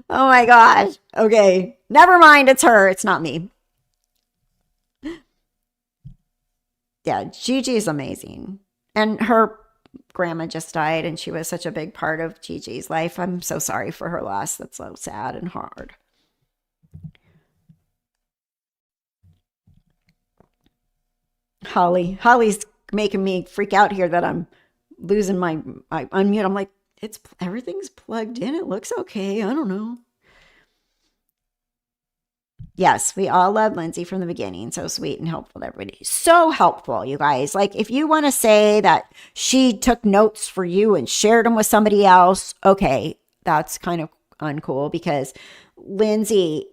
Oh my gosh. Okay. Never mind. It's her. It's not me. Yeah, Gigi is amazing. And her grandma just died, and she was such a big part of Gigi's life. I'm so sorry for her loss. That's so sad and hard. Holly's making me freak out here that I'm losing my unmute. I'm like, everything's plugged in. It looks okay. I don't know. Yes, we all love Lindsay from the beginning. So sweet and helpful to everybody. So helpful, you guys. Like, if you want to say that she took notes for you and shared them with somebody else, okay, that's kind of uncool, because Lindsay,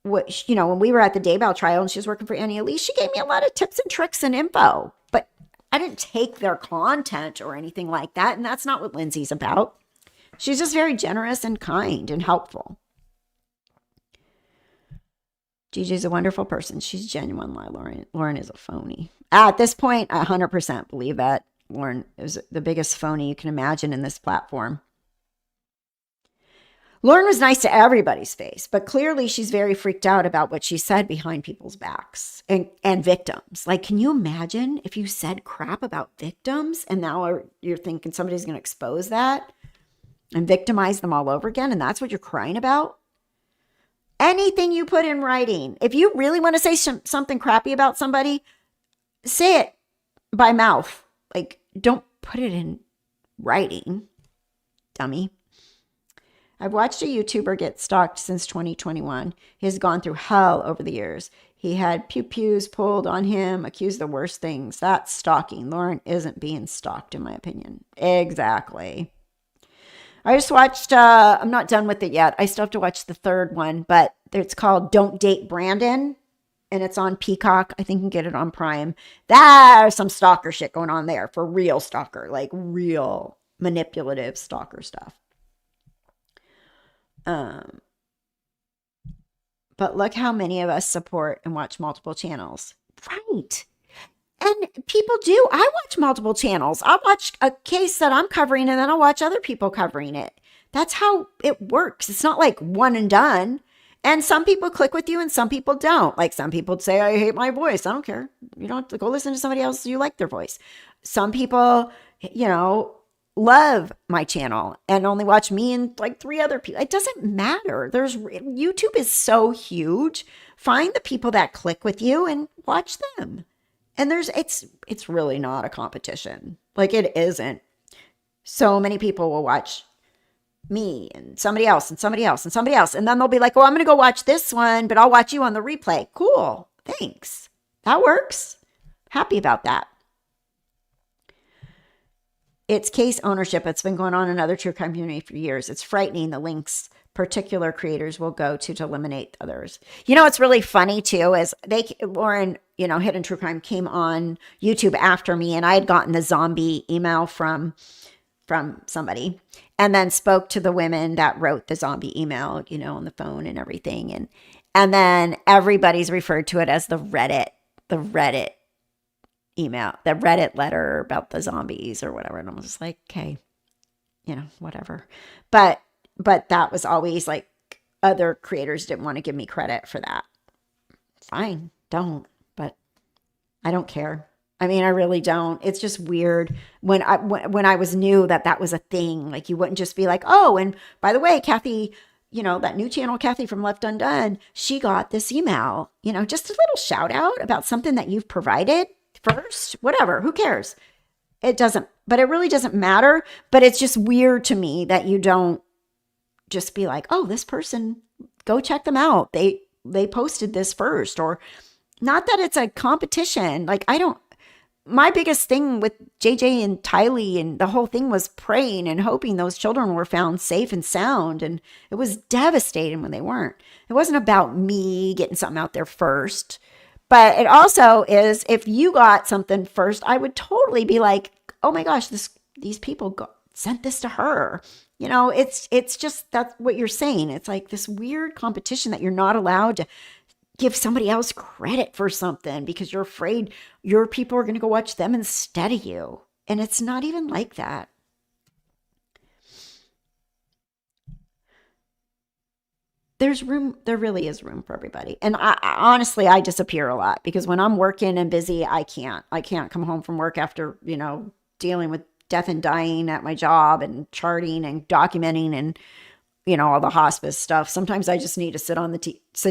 when we were at the Daybell trial and she was working for Annie Elise, she gave me a lot of tips and tricks and info. But I didn't take their content or anything like that. And that's not what Lindsay's about. She's just very generous and kind and helpful. Gigi's a wonderful person. She's genuine. Lauren is a phony. At this point, I 100% believe that Lauren is the biggest phony you can imagine in this platform. Lauren was nice to everybody's face, but clearly she's very freaked out about what she said behind people's backs and victims. Like, can you imagine if you said crap about victims and now you're thinking somebody's going to expose that and victimize them all over again, and that's what you're crying about? Anything you put in writing, if you really want to say something crappy about somebody, say it by mouth. Like, don't put it in writing, dummy. I've watched a YouTuber get stalked since 2021. He has gone through hell over the years. He had pew-pews pulled on him, accused the worst things. That's stalking. Lauren isn't being stalked, in my opinion. Exactly. I just watched, I'm not done with it yet. I still have to watch the third one, but it's called Don't Date Brandon, and it's on Peacock. I think you can get it on Prime. There's some stalker shit going on there, for real stalker, like real manipulative stalker stuff. But look how many of us support and watch multiple channels. Right. And people do. I watch multiple channels. I'll watch a case that I'm covering and then I'll watch other people covering it. That's how it works. It's not like one and done. And some people click with you and some people don't. Like, some people say, I hate my voice. I don't care. You don't have to go listen to somebody else. You like their voice. Some people, love my channel and only watch me and like 3 other people. It doesn't matter. YouTube is so huge. Find the people that click with you and watch them. And it's really not a competition. Like it isn't. So many people will watch me and somebody else and somebody else and somebody else. And then they'll be like, oh, I'm going to go watch this one, but I'll watch you on the replay. Cool. Thanks. That works. Happy about that. It's case ownership. It's been going on in other true crime community for years. It's frightening the links particular creators will go to eliminate others. You know, what's really funny too is Lauren, Hidden True Crime came on YouTube after me, and I had gotten the zombie email from somebody, and then spoke to the women that wrote the zombie email, on the phone and everything. And then everybody's referred to it as the Reddit email, the Reddit letter about the zombies or whatever. And I was just like, okay, whatever. But that was always like, other creators didn't want to give me credit for that. Fine, don't. But I don't care. I mean, I really don't. It's just weird when I was new that was a thing. Like, you wouldn't just be like, oh, and by the way, Kathy, that new channel, Kathy from Left Undone, she got this email, just a little shout out about something that you've provided first, whatever, who cares? It really doesn't matter. But it's just weird to me that you don't just be like, oh, this person, go check them out. They posted this first. Or not that it's a competition. Like, my biggest thing with JJ and Tylee and the whole thing was praying and hoping those children were found safe and sound. And it was devastating when they weren't. It wasn't about me getting something out there first. But it also is, if you got something first, I would totally be like, oh my gosh, these people sent this to her. It's just, that's what you're saying. It's like this weird competition that you're not allowed to give somebody else credit for something because you're afraid your people are going to go watch them instead of you. And it's not even like that. There really is room for everybody. And honestly, I disappear a lot because when I'm working and busy, I can't come home from work after, dealing with death and dying at my job and charting and documenting and, all the hospice stuff. Sometimes I just need to sit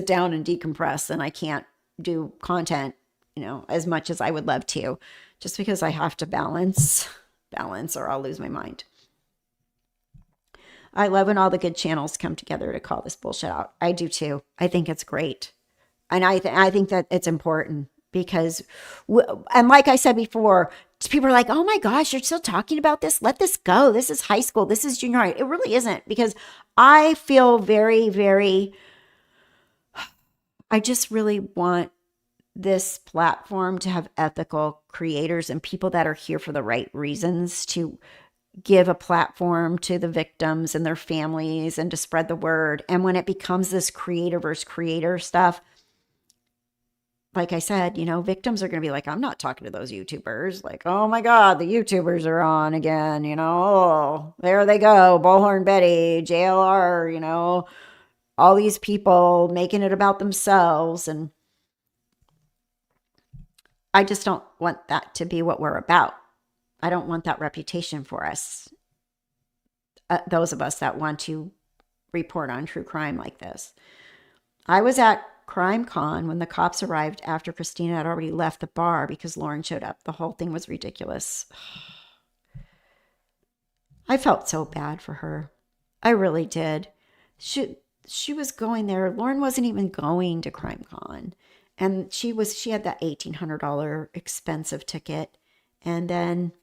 down and decompress, and I can't do content, as much as I would love to, just because I have to balance or I'll lose my mind. I love when all the good channels come together to call this bullshit out. I do too. I think it's great. And I think that it's important because, and like I said before, people are like, oh my gosh, you're still talking about this? Let this go. This is high school. This is junior high. It really isn't, because I feel very, very, I just really want this platform to have ethical creators and people that are here for the right reasons, to give a platform to the victims and their families and to spread the word. And when it becomes this creator versus creator stuff, like I said, victims are going to be like, I'm not talking to those YouTubers. Like, oh my God, the YouTubers are on again, oh, there they go. Bullhorn Betty, JLR, all these people making it about themselves. And I just don't want that to be what we're about. I don't want that reputation for us. Those of us that want to report on true crime like this. I was at CrimeCon when the cops arrived after Christina had already left the bar because Lauren showed up. The whole thing was ridiculous. I felt so bad for her. I really did. She was going there. Lauren wasn't even going to CrimeCon. And she had that $1,800 expensive ticket. And then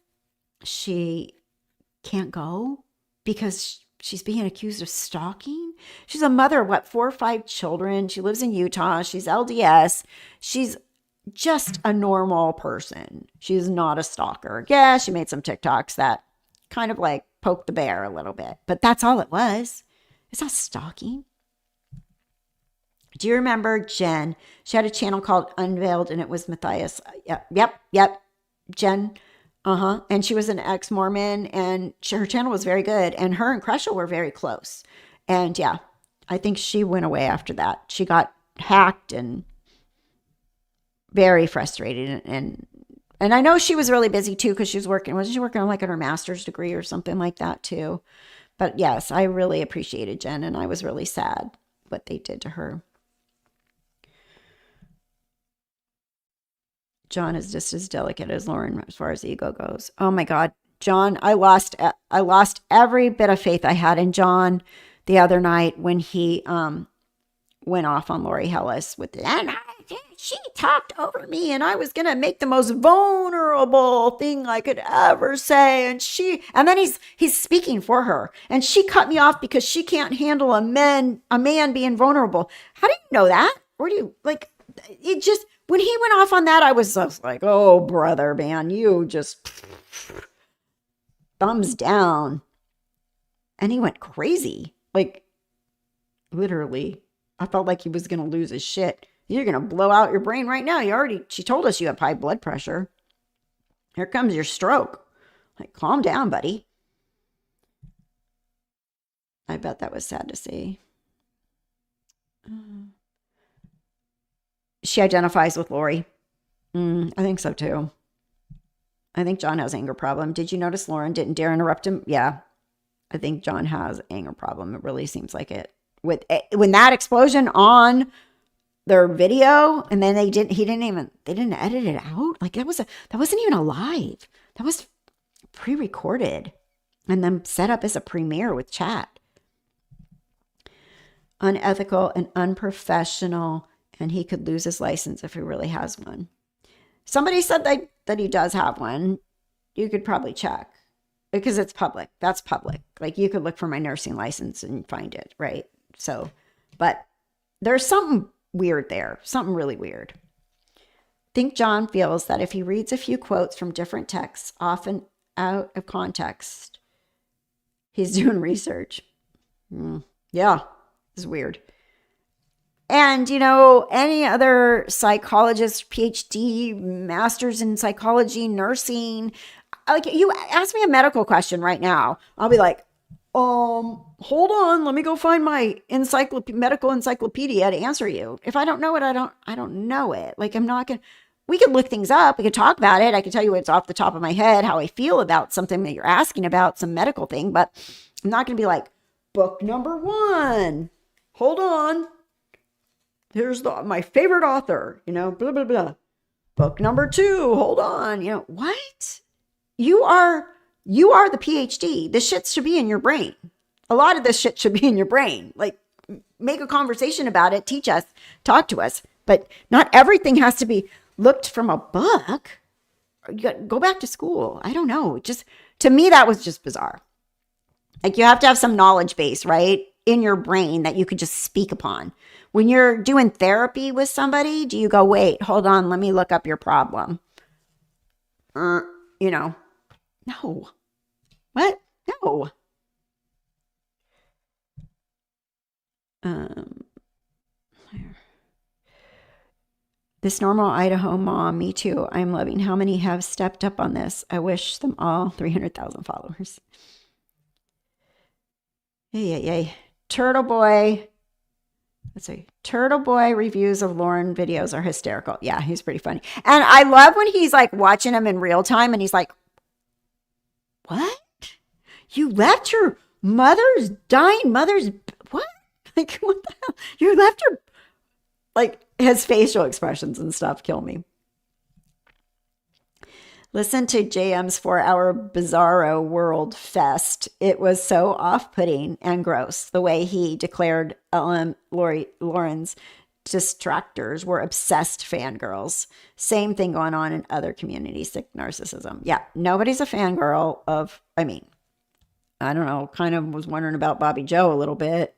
she can't go because she's being accused of stalking. She's a mother of 4 or 5 children. She lives in Utah. She's LDS. She's just a normal person. She's not a stalker. Yeah, she made some TikToks that kind of like poked the bear a little bit, but that's all it was. It's not stalking. Do you remember Jen? She had a channel called Unveiled, and it was Matthias. Yep. Jen. And she was an ex-Mormon, and her channel was very good. And her and Crushel were very close. And yeah, I think she went away after that. She got hacked and very frustrated. And And I know she was really busy too because she was working, wasn't she working on like on her master's degree or something like that too? But yes, I really appreciated Jen and I was really sad what they did to her. John is just as delicate as Lauren as far as ego goes. Oh my God, John, I lost every bit of faith I had in John the other night when he went off on Lori Hellis with and she talked over me and I was gonna make the most vulnerable thing I could ever say and then he's speaking for her and she cut me off because she can't handle a man being vulnerable. How do you know that? Where do you like it just when he went off on that I was just like, oh brother man, you just thumbs down. And he went crazy. Like literally. I felt like he was going to lose his shit. You're going to blow out your brain right now. She told us you have high blood pressure. Here comes your stroke. Like, calm down, buddy. I bet that was sad to see. She identifies with Lori. I think so too. I think John has anger problem. Did you notice Lauren didn't dare interrupt him? Yeah. I think John has anger problem. It really seems like it. When that explosion on their video and then they didn't edit it out. Like that wasn't even alive. That was pre-recorded and then set up as a premiere with chat. Unethical and unprofessional, and he could lose his license if he really has one. Somebody said that he does have one. You could probably check because it's public. That's public. Like you could look for my nursing license and find it, right? So, but there's something weird there, something really weird. I think John feels that if he reads a few quotes from different texts, often out of context, he's doing research. Yeah, it's weird. And, any other psychologist, PhD, master's in psychology, nursing, like you ask me a medical question right now, I'll be like, hold on, let me go find my medical encyclopedia to answer you. If I don't know it, I don't know it. Like we can look things up. We can talk about it. I can tell you it's off the top of my head, how I feel about something that you're asking about, some medical thing, but I'm not going to be like, book number 1. Hold on. Here's my favorite author, blah, blah, blah. Book number 2. Hold on. What? You are the PhD. This shit should be in your brain. A lot of this shit should be in your brain. Like, make a conversation about it. Teach us. Talk to us. But not everything has to be looked from a book. You got to go back to school. I don't know. Just to me, that was just bizarre. Like, you have to have some knowledge base, right, in your brain that you could just speak upon. When you're doing therapy with somebody, do you go, wait, hold on, let me look up your problem? No. What? No. This normal Idaho mom, me too. I'm loving how many have stepped up on this. I wish them all 300,000 followers. Yay. Turtle Boy. Let's see. Turtle Boy reviews of Lauren videos are hysterical. Yeah, he's pretty funny. And I love when he's like watching them in real time and he's like, what? You left your dying mother's, what? Like, what the hell? You left your, like, his facial expressions and stuff kill me. Listen to JM's 4-hour Bizarro World Fest. It was so off-putting and gross the way he declared Lauren's distractors were obsessed fangirls. Same thing going on in other communities, sick narcissism. Yeah, nobody's a fangirl of, I don't know, kind of was wondering about Bobby Joe a little bit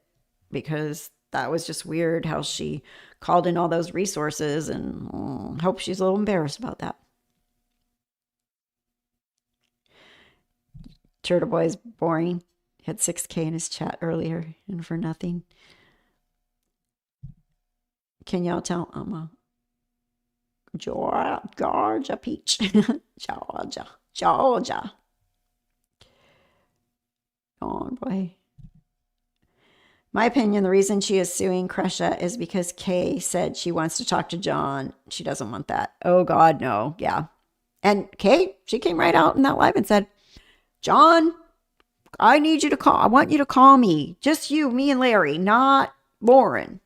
because that was just weird how she called in all those resources and hope she's a little embarrassed about that. Turtle Boy's boring. He had 6K in his chat earlier and for nothing. Can y'all tell I'm a Georgia peach? Georgia. Oh boy. My opinion, the reason she is suing Kresha is because Kay said she wants to talk to John. She doesn't want that. Oh God, no. Yeah. And Kate, she came right out in that live and said, John, I need you to call. I want you to call me. Just you, me, and Larry, not Lauren.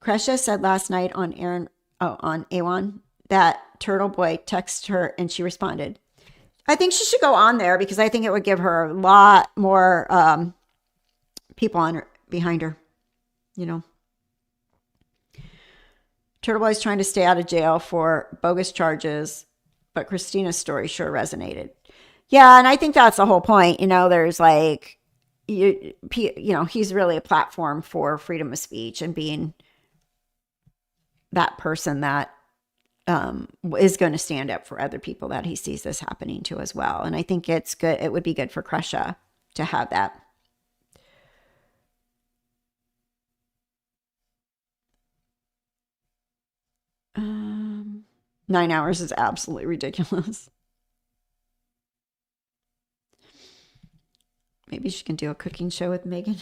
Kresha said last night on on A1 that Turtle Boy texted her and she responded. I think she should go on there because I think it would give her a lot more people on her behind her. You know, Turtle Boy's trying to stay out of jail for bogus charges, but Christina's story sure resonated. Yeah, and I think that's the whole point. You know, there's like, he's really a platform for freedom of speech and being that person that is going to stand up for other people that he sees this happening to as well. And I think it's good. It would be good for Kresha to have that. 9 hours is absolutely ridiculous. Maybe she can do a cooking show with Megan.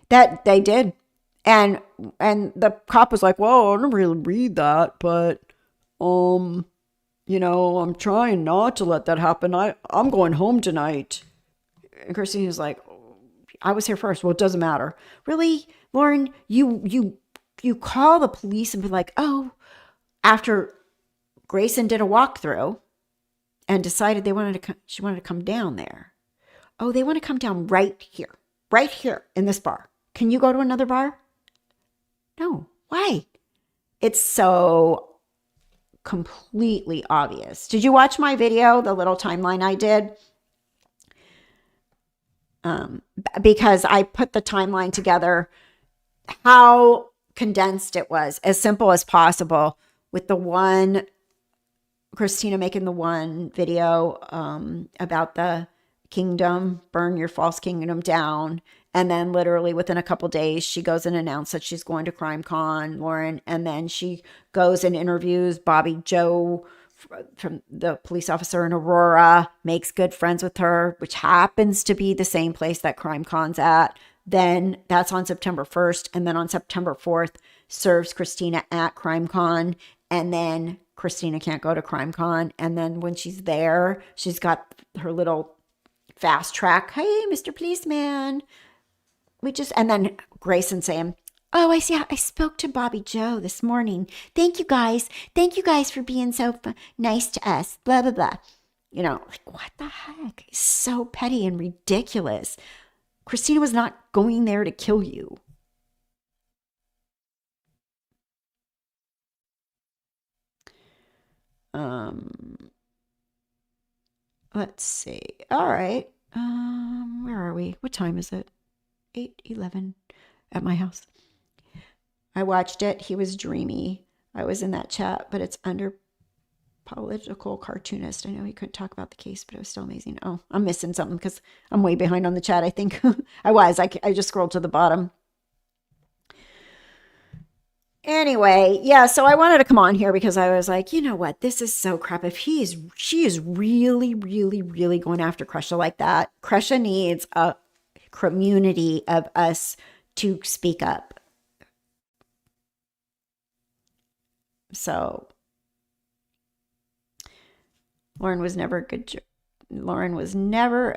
That they did. And the cop was like, "Well, I don't really read that, but I'm trying not to let that happen. I'm going home tonight." And Christine was like, "I was here first." Well, it doesn't matter. Really, Lauren, you call the police and be like, "Oh," after Grayson did a walkthrough and decided she wanted to come down there. "Oh, they want to come down right here in this bar. Can you go to another bar?" No. Why? It's so completely obvious. Did you watch my video, the little timeline I did? Because I put the timeline together, how condensed it was, as simple as possible, with the one, Christina making the one video about the kingdom, burn your false kingdom down. And then literally within a couple days, she goes and announces that she's going to CrimeCon, Lauren. And then she goes and interviews Bobby Joe from the police officer in Aurora, makes good friends with her, which happens to be the same place that CrimeCon's at. Then that's on September 1st. And then on September 4th, serves Christina at CrimeCon. And then Christina can't go to CrimeCon. And then when she's there, she's got her little fast track. "Hey, Mr. Policeman. And then Grayson saying, "Oh, I see. I spoke to Bobby Joe this morning. Thank you guys. Thank you guys for being so nice to us. Blah, blah, blah." Like, what the heck? It's so petty and ridiculous. Christina was not going there to kill you. Let's see. All right. Where are we? What time is it? 8:11 at my house. I watched it. He was dreamy. I was in that chat, but it's under political cartoonist. I know he couldn't talk about the case, but it was still amazing. Oh, I'm missing something because I'm way behind on the chat, I think. I just scrolled to the bottom. Anyway, yeah, so I wanted to come on here because I was like, you know what? This is so crap. If she is really, really, really going after Kresha like that, Kresha needs a community of us to speak up. So Lauren was never a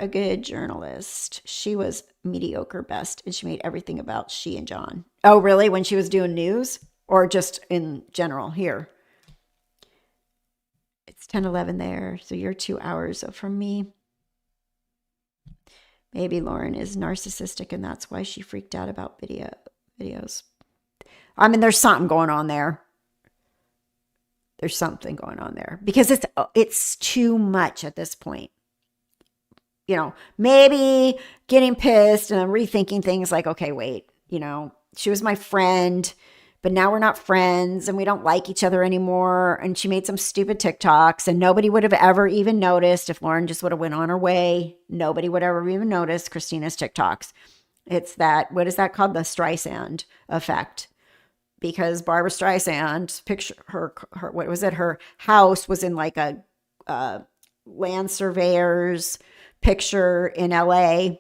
good journalist. She was mediocre best, and she made everything about she and John. Oh, really? When she was doing news? Or just in general here? It's 10:11 there, so you're 2 hours from me. Maybe Lauren is narcissistic, and that's why she freaked out about videos. I mean, there's something going on there. There's something going on there because it's too much at this point. Maybe getting pissed and rethinking things like, okay, wait, she was my friend, but now we're not friends and we don't like each other anymore. And she made some stupid TikToks and nobody would have ever even noticed if Lauren just would have went on her way. Nobody would ever even notice Christina's TikToks. It's that, what is that called? The Streisand effect. Because Barbara Streisand picture her what was it? Her house was in like a land surveyor's picture in LA.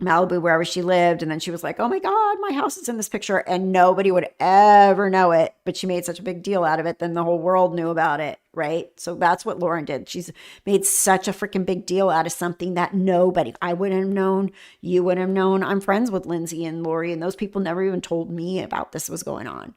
Malibu, wherever she lived. And then she was like, oh my God, my house is in this picture. And nobody would ever know it. But she made such a big deal out of it. Then the whole world knew about it. Right. So that's what Lauren did. She's made such a freaking big deal out of something that nobody, I wouldn't have known. You wouldn't have known. I'm friends with Lindsay and Lori, and those people never even told me about this was going on.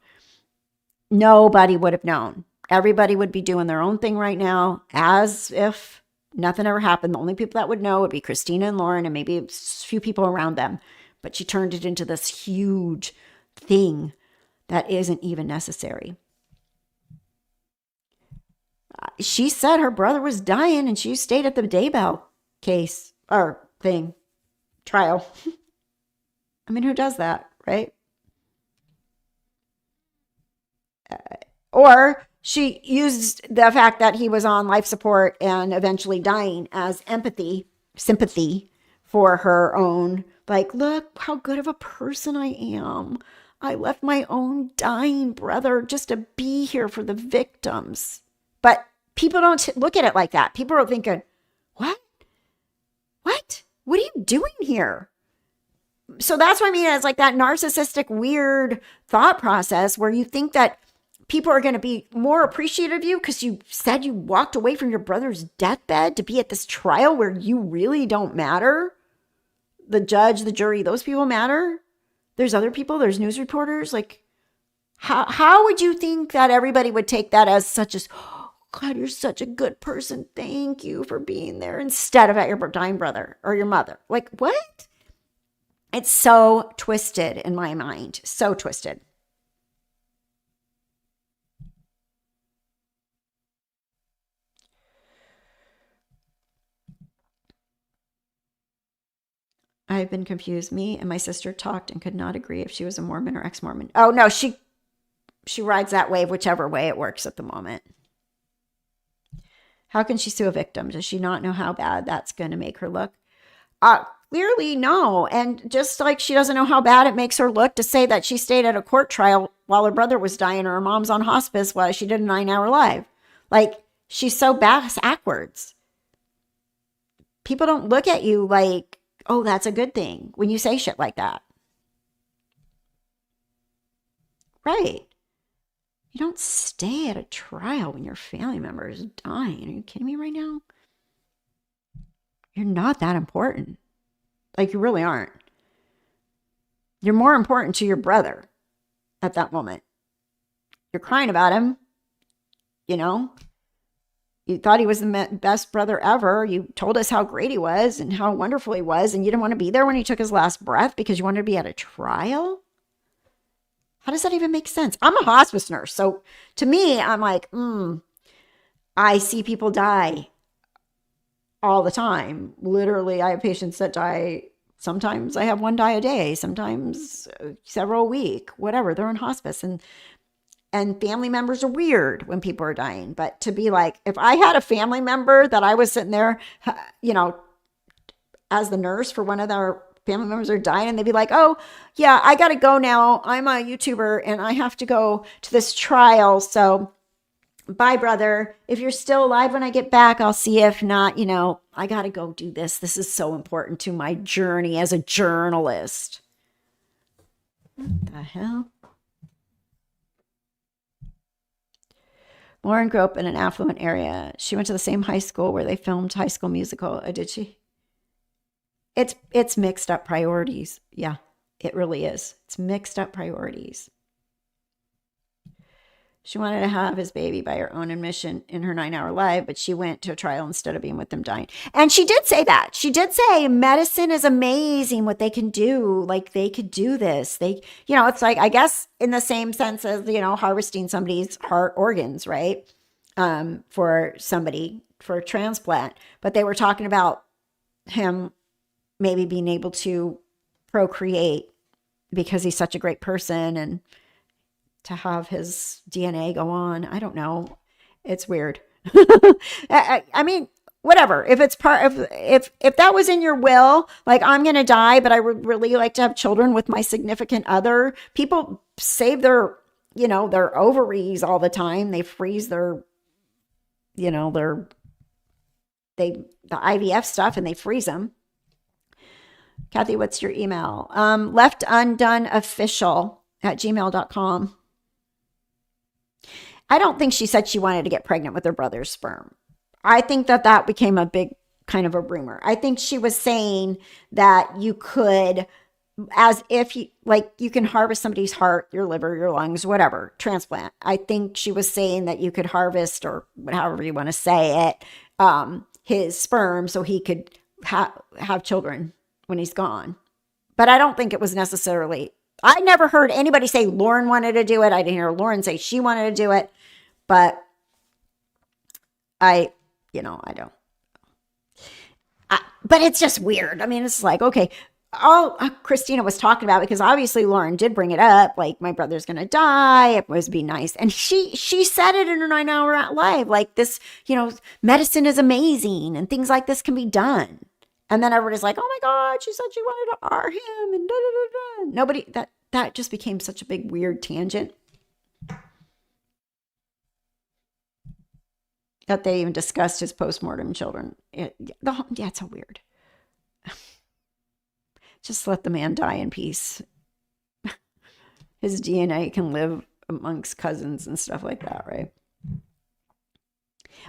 Nobody would have known. Everybody would be doing their own thing right now as if nothing ever happened. The only people that would know would be Christina and Lauren and maybe a few people around them. But she turned it into this huge thing that isn't even necessary. She said her brother was dying and she stayed at the Daybell case or thing, trial. I mean, who does that, right? Or she used the fact that he was on life support and eventually dying as sympathy for her own, like, look how good of a person I am. I left my own dying brother just to be here for the victims. But people don't look at it like that. People are thinking, what? What? What are you doing here? So that's what I mean. It's like that narcissistic, weird thought process where you think that people are going to be more appreciative of you because you said you walked away from your brother's deathbed to be at this trial where you really don't matter. The judge, the jury, those people matter. There's other people, there's news reporters. Like, how would you think that everybody would take that as such as, oh, God, you're such a good person. Thank you for being there, instead of at your dying brother or your mother? Like, what? It's so twisted in my mind. So twisted. I've been confused. Me and my sister talked and could not agree if she was a Mormon or ex-Mormon. Oh no, she rides that wave whichever way it works at the moment. How can she sue a victim? Does she not know how bad that's going to make her look? Clearly no. And just like she doesn't know how bad it makes her look to say that she stayed at a court trial while her brother was dying or her mom's on hospice while she did a 9-hour live. Like, she's so backwards. People don't look at you like, oh, that's a good thing when you say shit like that. Right. You don't stay at a trial when your family member is dying. Are you kidding me right now? You're not that important. Like, you really aren't. You're more important to your brother at that moment. You're crying about him. You know, you thought he was the best brother ever. You told us how great he was and how wonderful he was. And you didn't want to be there when he took his last breath because you wanted to be at a trial. How does that even make sense? I'm a hospice nurse. So to me, I'm like, I see people die all the time. Literally, I have patients that die. Sometimes I have one die a day, sometimes several a week, whatever. They're in hospice. And family members are weird when people are dying. But to be like, if I had a family member that I was sitting there, you know, as the nurse for one of our family members are dying, and they'd be like, oh, yeah, I got to go now. I'm a YouTuber and I have to go to this trial. So bye, brother. If you're still alive when I get back, I'll see. If not, you know, I got to go do this. This is so important to my journey as a journalist. What the hell? Lauren grew up in an affluent area. She went to the same high school where they filmed High School Musical. Did she? It's mixed up priorities. Yeah, it really is. It's mixed up priorities. She wanted to have his baby by her own admission in her 9-hour live, but she went to a trial instead of being with them dying. And she did say that. She did say medicine is amazing what they can do. Like, they could do this. They, you know, it's like, I guess in the same sense as, you know, harvesting somebody's heart organs, right? For somebody for a transplant. But they were talking about him maybe being able to procreate because he's such a great person and to have his DNA go on. I don't know. It's weird. I mean, whatever. If it's part of, if that was in your will, like, I'm going to die, but I would really like to have children with my significant other. People save their, you know, their ovaries all the time. They freeze their, you know, the IVF stuff and they freeze them. Kathy, what's your email? Leftundonofficial@gmail.com. I don't think she said she wanted to get pregnant with her brother's sperm. I think that became a big kind of a rumor. I think she was saying that you could, as if you like, you can harvest somebody's heart, your liver, your lungs, whatever, transplant. I think she was saying that you could harvest, or however you want to say it, his sperm so he could have children when he's gone. But I don't think it was necessarily, I never heard anybody say Lauren wanted to do it. I didn't hear Lauren say she wanted to do it, but I don't. But it's just weird. I mean, it's like, okay, all Christina was talking about, because obviously Lauren did bring it up, like, my brother's going to die. It was be nice. And she said it in her 9-hour live, like, this, medicine is amazing and things like this can be done. And then everybody's like, oh my God, she said she wanted to R him and da da da da. Nobody, that just became such a big weird tangent that they even discussed his postmortem children. It's so weird. Just let the man die in peace. His DNA can live amongst cousins and stuff like that, right?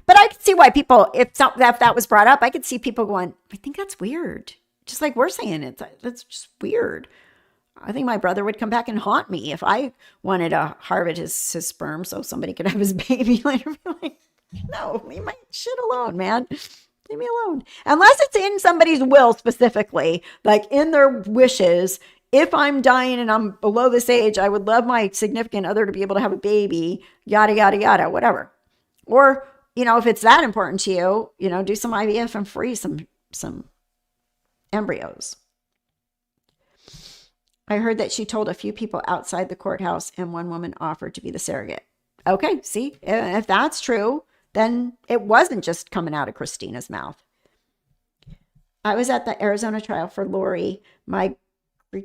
But I could see why people, if that was brought up, I could see people going, I think that's weird. Just like we're saying, that's just weird. I think my brother would come back and haunt me if I wanted to harvest his sperm so somebody could have his baby later. Like, no, leave my shit alone, man. Leave me alone. Unless it's in somebody's will specifically, like in their wishes. If I'm dying and I'm below this age, I would love my significant other to be able to have a baby, yada, yada, yada, whatever. Or, if it's that important to you, do some IVF and free some embryos. I heard that she told a few people outside the courthouse and one woman offered to be the surrogate. Okay, see, if that's true, then it wasn't just coming out of Christina's mouth. I was at the Arizona trial for Lori. My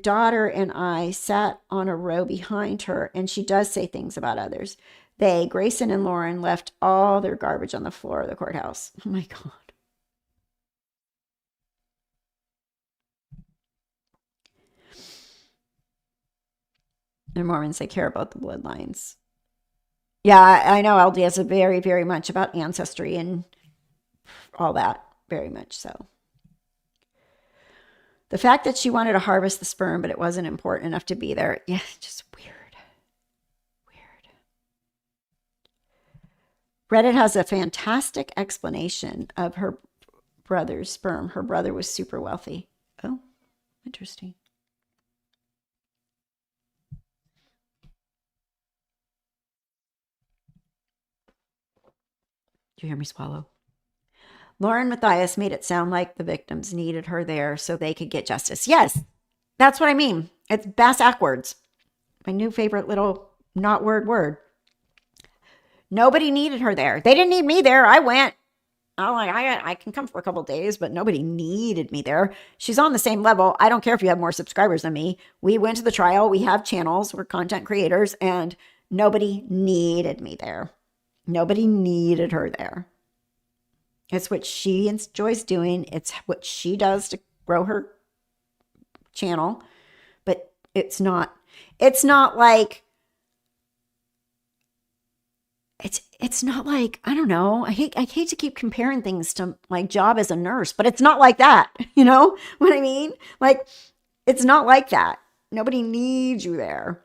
daughter and I sat on a row behind her, and she does say things about others. They, Grayson and Lauren, left all their garbage on the floor of the courthouse. Oh my God. The Mormons, they care about the bloodlines. Yeah, I know LDS is very, very much about ancestry and all that. Very much so. The fact that she wanted to harvest the sperm, but it wasn't important enough to be there. Yeah, just weird. Reddit has a fantastic explanation of her brother's sperm. Her brother was super wealthy. Oh, interesting. Did you hear me swallow? Lauren Matthias made it sound like the victims needed her there so they could get justice. Yes, that's what I mean. It's bass-ackwards. My new favorite little not word. Nobody needed her there. They didn't need me there. I went. I'm like, I can come for a couple of days, but nobody needed me there. She's on the same level. I don't care if you have more subscribers than me. We went to the trial. We have channels. We're content creators, and nobody needed me there. Nobody needed her there. It's what she enjoys doing. It's what she does to grow her channel. But it's not like, it's not like, I don't know. I hate to keep comparing things to my job as a nurse, but it's not like that. You know what I mean? Like, it's not like that. Nobody needs you there.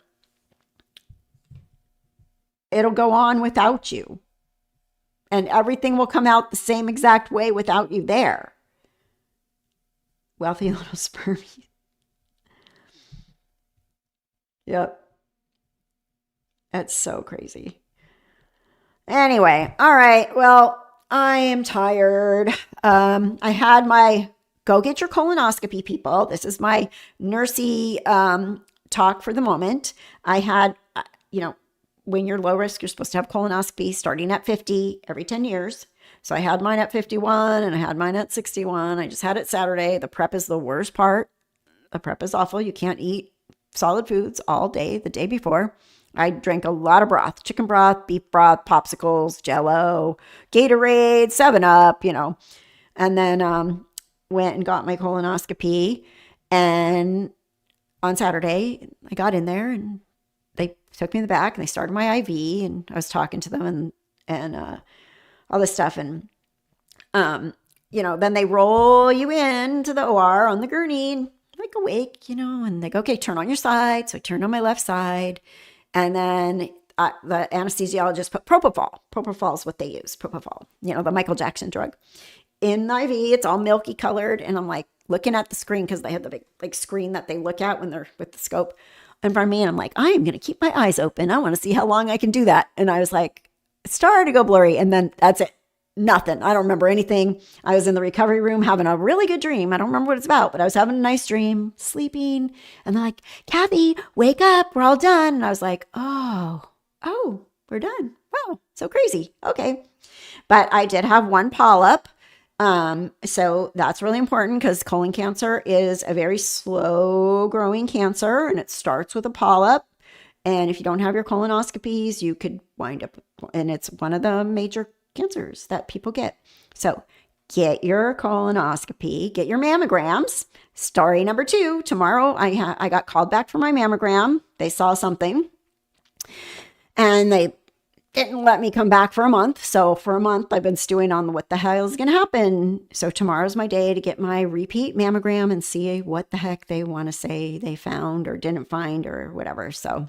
It'll go on without you. And everything will come out the same exact way without you there. Wealthy little spermies. Yep. That's so crazy. Anyway, all right. Well, I am tired. I had my go get your colonoscopy, people. This is my nursey talk for the moment. I had, when you're low risk, you're supposed to have colonoscopy starting at 50 every 10 years. So I had mine at 51 and I had mine at 61. I just had it Saturday. The prep is the worst part. The prep is awful. You can't eat solid foods all day the day before. I drank a lot of broth, chicken broth, beef broth, popsicles, Jell-O, Gatorade, 7-Up, and then went and got my colonoscopy. And on Saturday, I got in there and they took me in the back and they started my IV and I was talking to them and all this stuff. And, then they roll you into the OR on the gurney and like awake, and they go, okay, turn on your side. So I turned on my left side. And then the anesthesiologist put propofol. Propofol is what they use, propofol, the Michael Jackson drug. In the IV, it's all milky colored. And I'm like looking at the screen because they have the big like screen that they look at when they're with the scope in front of me. And I'm like, I am going to keep my eyes open. I want to see how long I can do that. And I was like, it started to go blurry. And then that's it. Nothing. I don't remember anything. I was in the recovery room having a really good dream. I don't remember what it's about, but I was having a nice dream, sleeping. And they're like, Kathy, wake up. We're all done. And I was like, oh, we're done. Wow. So crazy. Okay. But I did have one polyp. So that's really important because colon cancer is a very slow growing cancer and it starts with a polyp. And if you don't have your colonoscopies, you could wind up, and it's one of the major cancers that people get. So get your colonoscopy, get your mammograms. Story number 2, tomorrow I got called back for my mammogram. They saw something and they didn't let me come back for a month. So for a month, I've been stewing on what the hell is going to happen. So tomorrow's my day to get my repeat mammogram and see what the heck they want to say they found or didn't find or whatever. So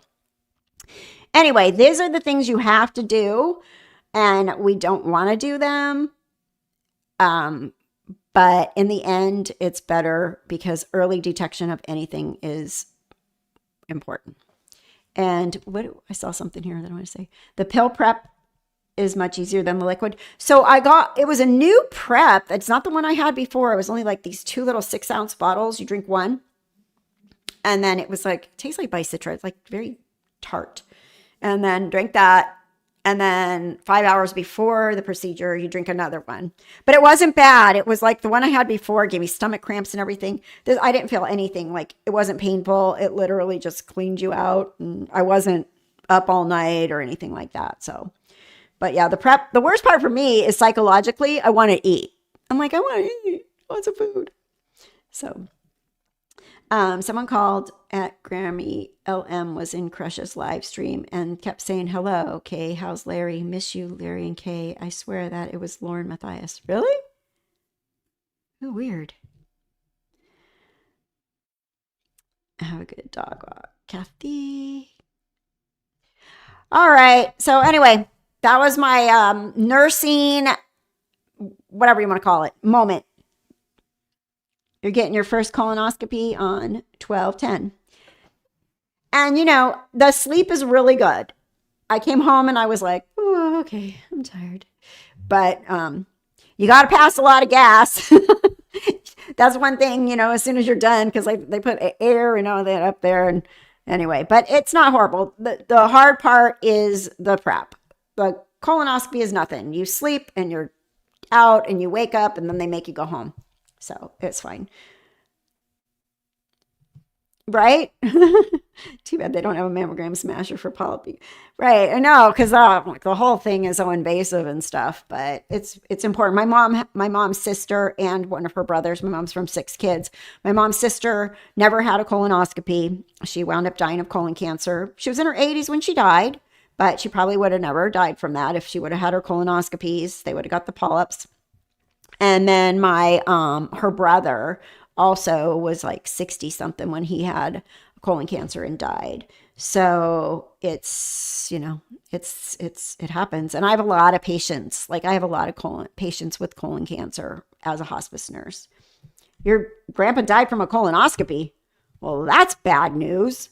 anyway, these are the things you have to do. And we don't want to do them. But in the end, it's better because early detection of anything is important. And I saw something here that I want to say. The pill prep is much easier than the liquid. So it was a new prep. It's not the one I had before. It was only like these 2 little 6-ounce bottles. You drink one. And then it was like, it tastes like Bicitra. It's like very tart. And then drink that. And then 5 hours before the procedure, you drink another one. But it wasn't bad. It was like the one I had before gave me stomach cramps and everything. I didn't feel anything. Like it wasn't painful. It literally just cleaned you out. And I wasn't up all night or anything like that. So, but yeah, the worst part for me is psychologically, I want to eat. I'm like, I want to eat lots of food. So someone called at Grammy LM was in Crush's live stream and kept saying, hello, Kay, how's Larry? Miss you, Larry and Kay. I swear that it was Lauren Matthias. Really? Oh, weird. Have a good dog walk. Kathy. All right. So anyway, that was my nursing, whatever you want to call it, moment. You're getting your first colonoscopy on 12/10. And, the sleep is really good. I came home and I was like, oh, okay, I'm tired. But you got to pass a lot of gas. That's one thing, as soon as you're done, because they put air and all that up there. And anyway, but it's not horrible. The hard part is the prep. The colonoscopy is nothing. You sleep and you're out and you wake up and then they make you go home. So it's fine. Right? Too bad they don't have a mammogram smasher for polyp. Right. I know, because the whole thing is so invasive and stuff, but it's important. My mom's sister and one of her brothers, my mom's from 6 kids. My mom's sister never had a colonoscopy. She wound up dying of colon cancer. She was in her 80s when she died, but she probably would have never died from that if she would have had her colonoscopies. They would have got the polyps. And then her brother also was like 60 something when he had colon cancer and died. So it's, it happens. And I have a lot of patients. Like I have a lot of patients with colon cancer as a hospice nurse. Your grandpa died from a colonoscopy. Well, that's bad news.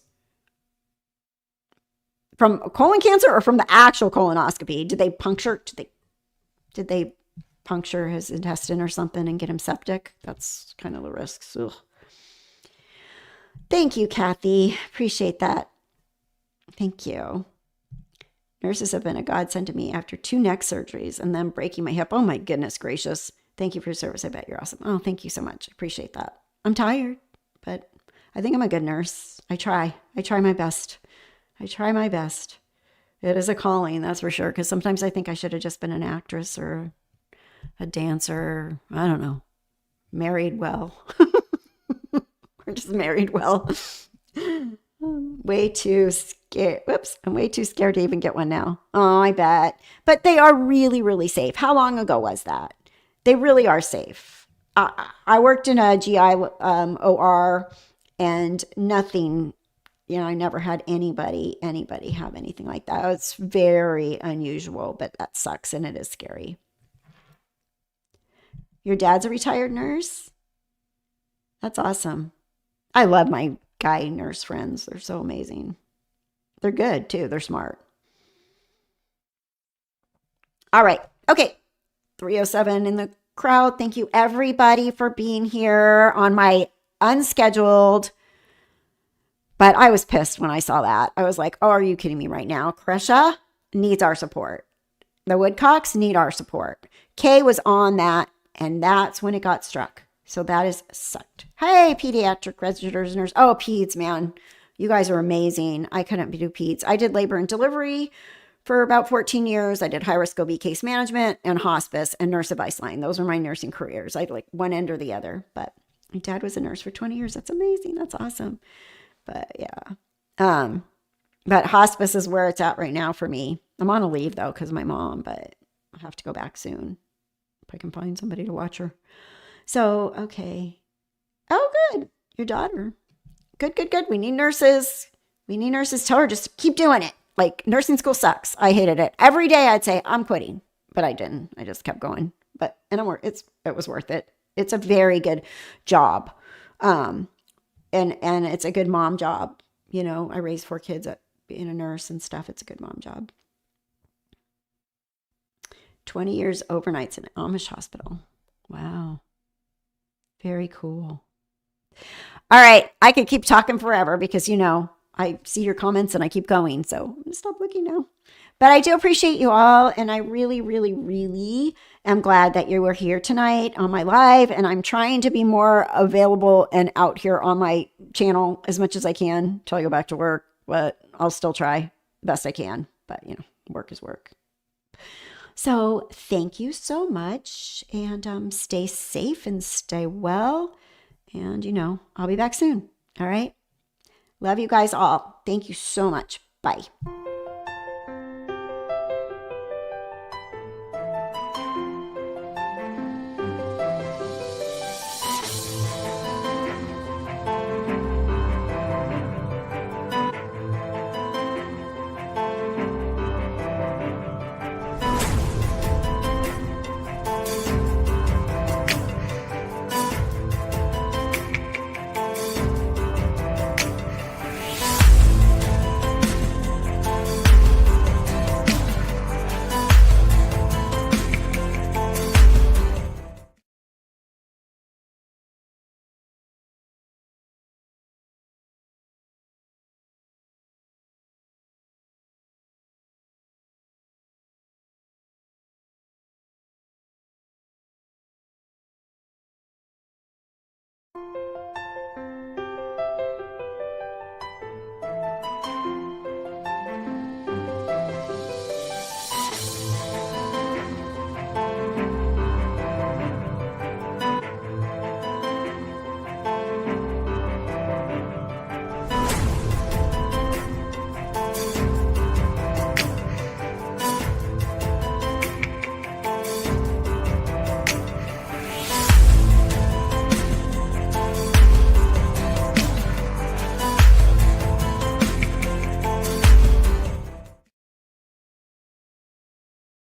From colon cancer or from the actual colonoscopy? Did they puncture? Did they puncture his intestine or something and get him septic? That's kind of the risks. Ugh. Thank you, Kathy. Appreciate that. Thank you. Nurses have been a godsend to me after 2 neck surgeries and then breaking my hip. Oh my goodness gracious. Thank you for your service. I bet you're awesome. Oh, thank you so much. I appreciate that. I'm tired, but I think I'm a good nurse. I try my best. It is a calling, that's for sure. Because sometimes I think I should have just been an actress or a dancer. I don't know. Married well. We're just married well. Way too scared. Whoops. I'm way too scared to even get one now. Oh, I bet. But they are really, really safe. How long ago was that? They really are safe. I worked in a GI OR and nothing, I never had anybody have anything like that. It's very unusual, but that sucks and it is scary. Your dad's a retired nurse? That's awesome. I love my guy nurse friends. They're so amazing. They're good too. They're smart. All right. Okay. 307 in the crowd. Thank you everybody for being here on my unscheduled. But I was pissed when I saw that. I was like, oh, are you kidding me right now? Kresha needs our support. The Woodcocks need our support. Kay was on that, and that's when it got struck. So that is sucked. Hey, pediatric registered nurse. Oh, peds, man. You guys are amazing. I couldn't do peds. I did labor and delivery for about 14 years. I did high risk OB case management and hospice and nurse advice line. Those were my nursing careers. I like one end or the other. But my dad was a nurse for 20 years. That's amazing. That's awesome. But yeah. But hospice is where it's at right now for me. I'm on a leave though because of my mom, but I'll have to go back soon if I can find somebody to watch her. So, okay. Oh, good. Your daughter. Good, good, good. We need nurses. We need nurses. Tell her just keep doing it. Like nursing school sucks. I hated it. Every day I'd say I'm quitting, but I didn't. I just kept going. But and it was worth it. It's a very good job. And it's a good mom job. I raised 4 kids being a nurse and stuff. It's a good mom job. 20 years overnights in an Amish hospital. Wow. Very cool. All right. I could keep talking forever because, I see your comments and I keep going. So I'm going to stop looking now. But I do appreciate you all. And I really, really, really am glad that you were here tonight on my live. And I'm trying to be more available and out here on my channel as much as I can until I go back to work. But I'll still try the best I can. But, work is work. So thank you so much. And stay safe and stay well. And, I'll be back soon. All right. Love you guys all. Thank you so much. Bye.